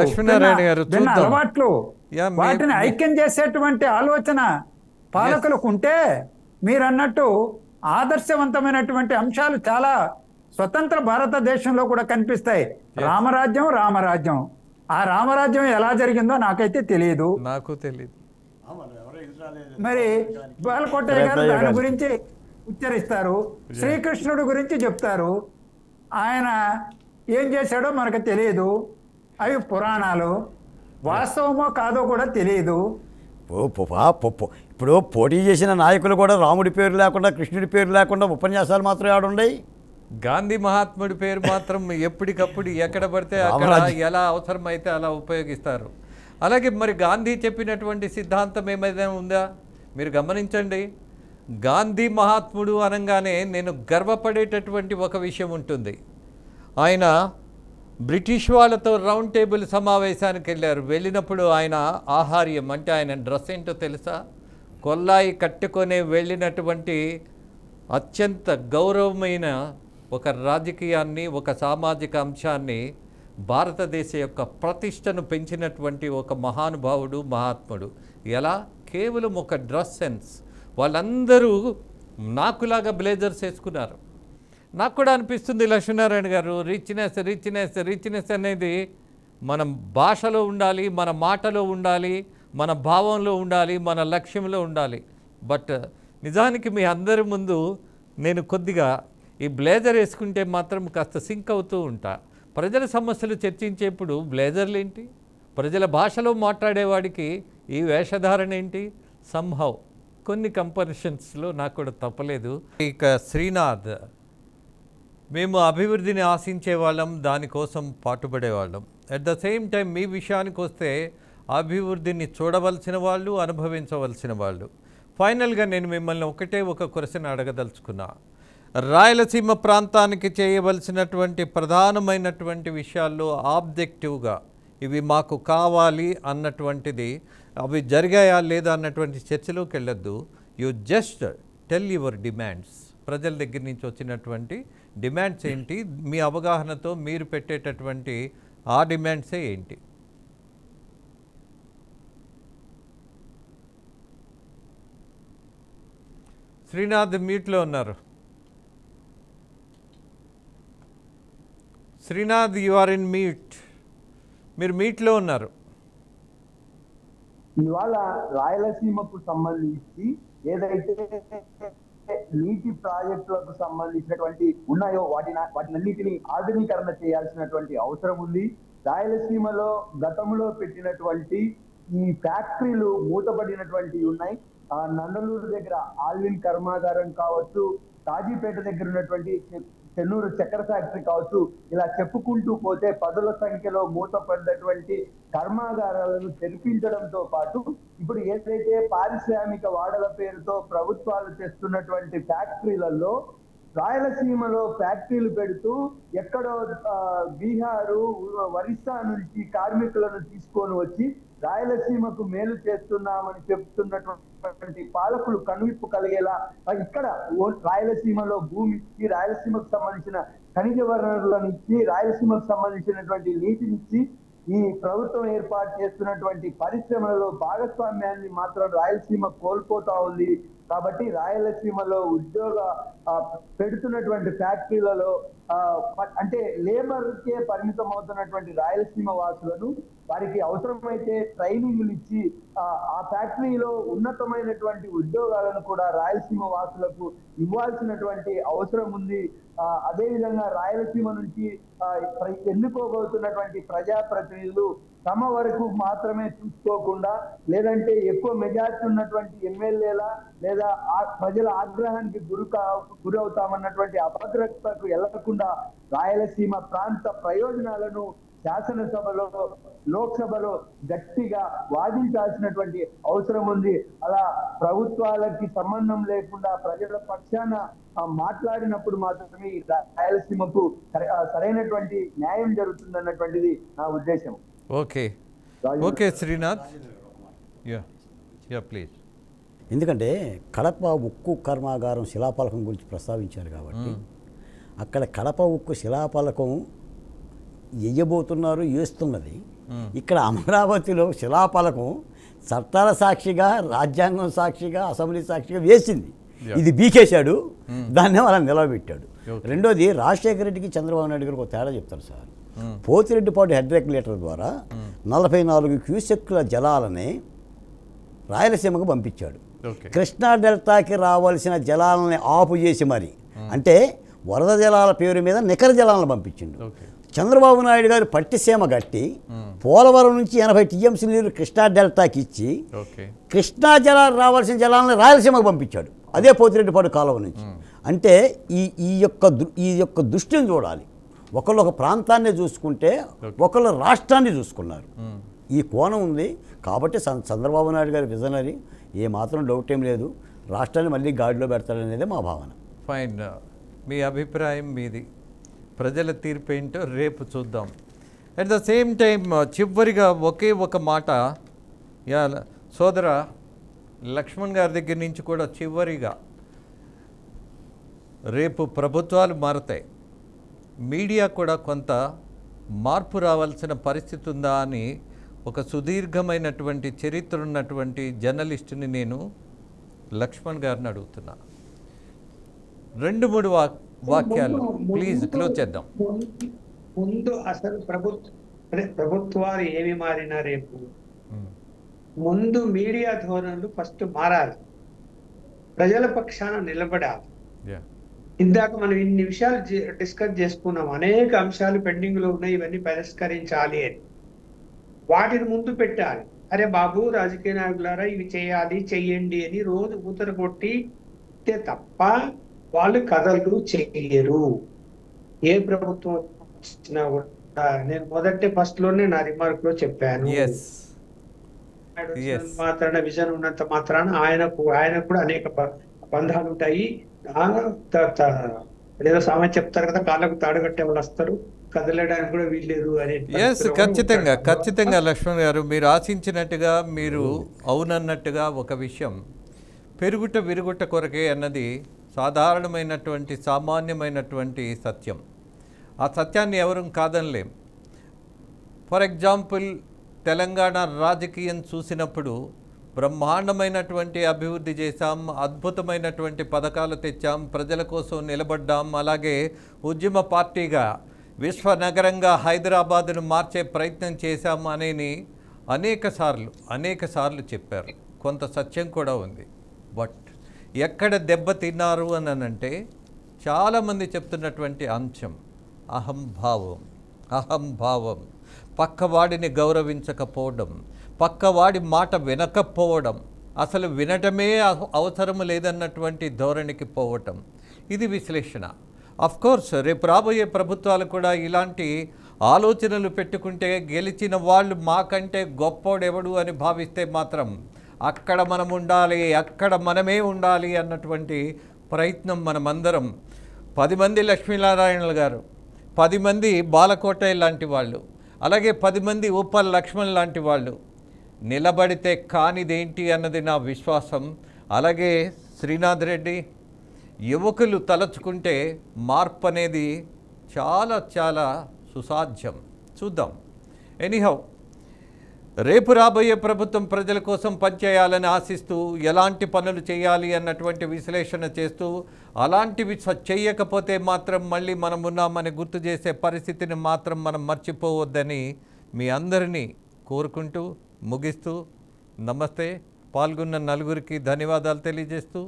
భిన్న అలవాట్లు, వాటిని ఐక్యం చేసేటువంటి ఆలోచన పాలకులకు ఉంటే మీరు అన్నట్టు ఆదర్శవంతమైనటువంటి అంశాలు చాలా స్వతంత్ర భారతదేశంలో కూడా కనిపిస్తాయి. రామరాజ్యం ఆ రామరాజ్యం ఎలా జరిగిందో నాకైతే తెలియదు. మరి బాలకోటయ్య గారు దాని గురించి ఉచ్చరిస్తారు, శ్రీకృష్ణుడి గురించి చెప్తారు. ఆయన ఏం చేశాడో మనకు తెలియదు. అవి పురాణాలు, వాస్తవమో కాదో కూడా తెలియదు. ఇప్పుడు పోటీ చేసిన నాయకులు కూడా రాముడి పేరు లేకుండా, కృష్ణుడి పేరు లేకుండా ఉపన్యాసాలు మాత్రం ఆడుండయి. గాంధీ మహాత్ముడి పేరు మాత్రం ఎప్పటికప్పుడు ఎక్కడ పడితే అక్కడ ఎలా అవసరమైతే అలా ఉపయోగిస్తారు. అలాగే మరి గాంధీ చెప్పినటువంటి సిద్ధాంతం ఏమైనా ఉందా? మీరు గమనించండి, గాంధీ మహాత్ముడు అనగానే నేను గర్వపడేటటువంటి ఒక విషయం ఉంటుంది. ఆయన బ్రిటిష్ వాళ్ళతో రౌండ్ టేబుల్ సమావేశానికి వెళ్ళారు. వెళ్ళినప్పుడు ఆయన ఆహార్యం అంటే ఆయన డ్రెస్ ఏంటో తెలుసా? కొల్లాయి కట్టుకొని వెళ్ళినటువంటి అత్యంత గౌరవమైన ఒక రాజకీయాన్ని, ఒక సామాజిక అంశాన్ని, భారతదేశ యొక్క ప్రతిష్టను పెంచినటువంటి ఒక మహానుభావుడు, మహాత్ముడు. ఎలా? కేవలం ఒక డ్రెస్ సెన్స్. వాళ్ళందరూ నాకులాగా బ్లేజర్స్ వేసుకున్నారు. నాకు కూడా అనిపిస్తుంది లక్ష్మీనారాయణ గారు, రిచ్నెస్ అనేది మన భాషలో ఉండాలి, మన మాటలో ఉండాలి, మన భావంలో ఉండాలి, మన లక్ష్యంలో ఉండాలి. బట్ నిజానికి మీ అందరి ముందు నేను కొద్దిగా ఈ బ్లేజర్ వేసుకుంటే మాత్రం కాస్త సింక్ అవుతూ ఉంటా. ప్రజల సమస్యలు చర్చించేప్పుడు బ్లేజర్లు ఏంటి? ప్రజల భాషలో మాట్లాడేవాడికి ఈ వేషధారణ ఏంటి? సంహౌ కొన్ని కంపారిజన్స్లో నాకు కూడా తప్పలేదు. ఇక శ్రీనాథ్, మేము అభివృద్ధిని ఆశించే వాళ్ళం, దానికోసం పాటుపడేవాళ్ళం. అట్ ద సేమ్ టైం మీ విషయానికి వస్తే అభివృద్ధిని చూడవలసిన వాళ్ళు, అనుభవించవలసిన వాళ్ళు. ఫైనల్గా నేను మిమ్మల్ని ఒక క్వశ్చన్ అడగదలుచుకున్నా. రాయలసీమ ప్రాంతానికి చేయవలసినటువంటి ప్రధానమైనటువంటి విషయాల్లో ఆబ్జెక్టివ్గా ఇవి మాకు కావాలి అన్నటువంటిది, అవి జరిగాయా లేదా అన్నటువంటి చర్చలోకి వెళ్ళొద్దు. You just tell your demands. ప్రజల దగ్గర నుంచి వచ్చినటువంటి డిమాండ్స్ ఏంటి, మీ అవగాహనతో మీరు పెట్టేటటువంటి ఆ డిమాండ్సే ఏంటి? శ్రీనాథ్ మ్యూట్లో ఉన్నారు. Srinath, you are in mute. మీరు మీట్లో ఉన్నారు. ఇవాళ రాయలసీమకు సంబంధించి ఏదైతే నీటి ప్రాజెక్టులకు సంబంధించినటువంటి ఉన్నాయో వాటినన్నిటిని ఆధునీకరణ చేయాల్సినటువంటి అవసరం ఉంది. రాయలసీమలో గతంలో పెట్టినటువంటి ఈ ఫ్యాక్టరీలు మూతపడినటువంటి ఉన్నాయి. నందలూరు దగ్గర ఆల్విన్ కర్మాగారం కావచ్చు, కాజీపేట దగ్గర ఉన్నటువంటి చెన్నూరు చక్కెర ఫ్యాక్టరీ కావచ్చు, ఇలా చెప్పుకుంటూ పోతే పదుల సంఖ్యలో మూతపడ్డటువంటి కర్మాగారాలను తెరిపించడంతో పాటు ఇప్పుడు ఏదైతే పారిశ్రామిక వాడల పేరుతో ప్రభుత్వాలు తెస్తున్నటువంటి ఫ్యాక్టరీలలో రాయలసీమలో ఫ్యాక్టరీలు పెడుతూ ఎక్కడో బీహారు, ఒరిస్సా నుంచి కార్మికులను తీసుకొని వచ్చి రాయలసీమకు మేలు చేస్తున్నామని చెప్తున్నటువంటి పాలకులు కనువిప్పు కలిగేలా ఇక్కడ రాయలసీమలో భూమి ఇచ్చి, రాయలసీమకు సంబంధించిన ఖనిజ వనరులను ఇచ్చి, రాయలసీమకు సంబంధించినటువంటి నీటినిచ్చి ఈ ప్రభుత్వం ఏర్పాటు చేస్తున్నటువంటి పరిశ్రమలలో భాగస్వామ్యాన్ని మాత్రం రాయలసీమ కోల్పోతా ఉంది. కాబట్టి రాయలసీమలో ఉద్యోగ పెడుతున్నటువంటి ఫ్యాక్టరీలలో అంటే లేబర్కే పరిమితం అవుతున్నటువంటి రాయలసీమ వాసులను వారికి అవసరమైతే ట్రైనింగ్లు ఇచ్చి ఆ ఫ్యాక్టరీలో ఉన్నతమైనటువంటి ఉద్యోగాలను కూడా రాయలసీమ వాసులకు ఇవ్వాల్సినటువంటి అవసరం ఉంది. అదేవిధంగా రాయలసీమ నుంచి ఎన్నుకోబోతున్నటువంటి ప్రజాప్రతినిధులు తమ వరకు మాత్రమే చూసుకోకుండా, లేదంటే ఎక్కువ మెజార్టీ ఉన్నటువంటి ఎమ్మెల్యేల లేదా ఆ ప్రజల ఆగ్రహానికి గురవుతామన్నటువంటి అభద్రతకు వెళ్లకుండా రాయలసీమ ప్రాంత ప్రయోజనాలను శాసనసభలో, లోక్సభలో గట్టిగా వాదించాల్సినటువంటి అవసరం ఉంది. అలా ప్రభుత్వాలకి సంబంధం లేకుండా ప్రజల పక్షాన మాట్లాడినప్పుడు మాత్రమే ఈ రాయలసీమకు సరైనటువంటి న్యాయం జరుగుతుందన్నటువంటిది నా ఉద్దేశం. Okay okay Srinath, please. ఎందుకంటే కడప ఉక్కు కర్మాగారం శిలాఫలకం గురించి ప్రస్తావించారు కాబట్టి అక్కడ కడప ఉక్కు శిలాఫలకం వేయబోతున్నారు, వేస్తున్నది. ఇక్కడ అమరావతిలో శిలాఫలకం చట్టాల సాక్షిగా, రాజ్యాంగం సాక్షిగా, అసెంబ్లీ సాక్షిగా వేసింది. ఇది బీకేశాడు, దాన్నే అలా నిలవబెట్టాడు. రెండోది, రాజశేఖర రెడ్డికి చంద్రబాబు నాయుడు గారికి ఒక తేడా చెప్తారు సార్. పోతిరెడ్డిపాటి హెడ్ రెగ్యులేటర్ ద్వారా 44 క్యూసెక్కుల జలాలని రాయలసీమకు పంపించాడు. కృష్ణా డెల్టాకి రావాల్సిన జలాలని ఆపు చేసి మరి, అంటే వరద జలాల పేరు మీద నికర జలాలను పంపించిండు. చంద్రబాబు నాయుడు గారు పట్టిసీమ గట్టి పోలవరం నుంచి 80 టీఎంసీ నీరు కృష్ణా డెల్టాకి ఇచ్చి కృష్ణా జలాలు రావాల్సిన జలాలను రాయలసీమకు పంపించాడు, అదే పోతిరెడ్డిపాడు కాలువ నుంచి. అంటే ఈ యొక్క దృష్టిని చూడాలి. ఒకళ్ళు ఒక ప్రాంతాన్ని చూసుకుంటే ఒకళ్ళు రాష్ట్రాన్ని చూసుకున్నారు. ఈ కోణం ఉంది కాబట్టి చంద్రబాబు నాయుడు గారి విజనరీ, ఏ మాత్రం డౌట్ ఏం లేదు. రాష్ట్రాన్ని మళ్ళీ గాడిలో పెడతాడనేదే మా భావన. ఫైన్, మీ అభిప్రాయం మీది, ప్రజల తీర్పు ఏంటో రేపు చూద్దాం. అట్ ద సేమ్ టైం చివరిగా ఒకే ఒక మాట సోదర లక్ష్మణ్ గారి దగ్గర నుంచి కూడా చివరిగా, రేపు ప్రభుత్వాలు మారుతాయి, మీడియా కూడా కొంత మార్పు రావాల్సిన పరిస్థితి ఉందా అని ఒక సుదీర్ఘమైనటువంటి చరిత్ర ఉన్నటువంటి జర్నలిస్టుని నేను లక్ష్మణ్ గారిని అడుగుతున్నా. 2-3 వాక్యాలు ప్లీజ్ క్లోజ్ చేద్దాం. ముందు అసలు ప్రభుత్వాలు ఏమి మారినా రేపు ముందు మీడియా ధోరణులు ఫస్ట్ మారాలి, ప్రజల పక్షాన నిలబడాలి. ఇందాక మనం ఇన్ని విషయాలు డిస్కస్ చేసుకున్నాం, అనేక అంశాలు పెండింగ్ లో ఉన్నాయి, ఇవన్నీ పరిష్కరించాలి అని వాటిని ముందు పెట్టాలి. అరే బాబు రాజకీయ నాయకులారా ఇవి చేయాలి, చెయ్యండి అని రోజు ఊతర కొట్టి తప్ప వాళ్ళు కథలు చెయ్యరు. ఏ ప్రభుత్వం వచ్చినా కూడా, నేను ఫస్ట్ లోనే నా రిమార్క్ లో చెప్పాను, మాత్రాన విజన్ ఉన్నంత మాత్రాన ఆయనకు కూడా అనేక బంధాలు ఉంటాయి. ఏదో సామాన్య చెప్తారు కదా, కాళ్ళకు తాడు కట్టే వాళ్ళు వస్తారు, కదలడానికి కూడా వీల్లేదు అని. ఖచ్చితంగా లక్ష్మణ్ గారు, మీరు ఆశించినట్టుగా, మీరు అవునన్నట్టుగా ఒక విషయం పెరుగుట విరుగుట కొరకే అన్నది సాధారణమైనటువంటి సామాన్యమైనటువంటి సత్యం. ఆ సత్యాన్ని ఎవరు కాదనలేం. ఫర్ ఎగ్జాంపుల్, తెలంగాణ రాజకీయం చూసినప్పుడు బ్రహ్మాండమైనటువంటి అభివృద్ధి చేశాం, అద్భుతమైనటువంటి పథకాలు తెచ్చాం, ప్రజల కోసం నిలబడ్డాం. అలాగే ఉద్యమ పార్టీగా విశ్వనగరంగా హైదరాబాదును మార్చే ప్రయత్నం చేశాం అనేది అనేక సార్లు చెప్పారు. కొంత సత్యం కూడా ఉంది. బట్ ఎక్కడ దెబ్బ తిన్నారు అని అంటే చాలామంది చెప్తున్నటువంటి అంశం అహంభావం, పక్కవాడిని గౌరవించకపోవడం, పక్కవాడి మాట వినకపోవడం, అసలు వినటమే అవసరం లేదన్నటువంటి ధోరణికి పోవటం. ఇది విశ్లేషణ. కోర్స్ రేపు రాబోయే ప్రభుత్వాలు కూడా ఇలాంటి ఆలోచనలు పెట్టుకుంటే గెలిచిన వాళ్ళు మాకంటే గొప్పోడెవడు అని భావిస్తే మాత్రం అక్కడ మనం ఉండాలి, అక్కడ మనమే ఉండాలి అన్నటువంటి ప్రయత్నం మనమందరం 10 మంది లక్ష్మీనారాయణలు గారు, 10 మంది బాలకోటయ్య లాంటి వాళ్ళు, అలాగే 10 మంది ఉప్పల్ లక్ష్మణ్ లాంటి వాళ్ళు నిలబడితే కానిదేంటి అన్నది నా విశ్వాసం. అలాగే శ్రీనాథ్ రెడ్డి, యువకులు తలచుకుంటే మార్పు అనేది చాలా చాలా సుసాధ్యం. చూద్దాం. ఎనీహౌ, రేపు రాబోయే ప్రభుత్వం ప్రజల కోసం పనిచేయాలని ఆశిస్తూ ఎలాంటి పనులు చేయాలి అన్నటువంటి విశ్లేషణ చేస్తూ అలాంటివి చేయకపోతే మాత్రం మళ్ళీ మనం ఉన్నామని గుర్తు చేసే పరిస్థితిని మాత్రం మనం మర్చిపోవద్దని మీ అందరినీ కోరుకుంటూ ముగిస్తూ నమస్తే. పాల్గొన్న నలుగురికి ధన్యవాదాలు తెలియజేస్తూ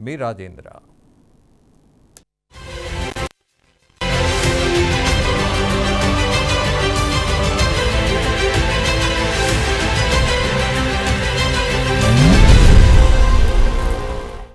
మీ రాజేంద్ర.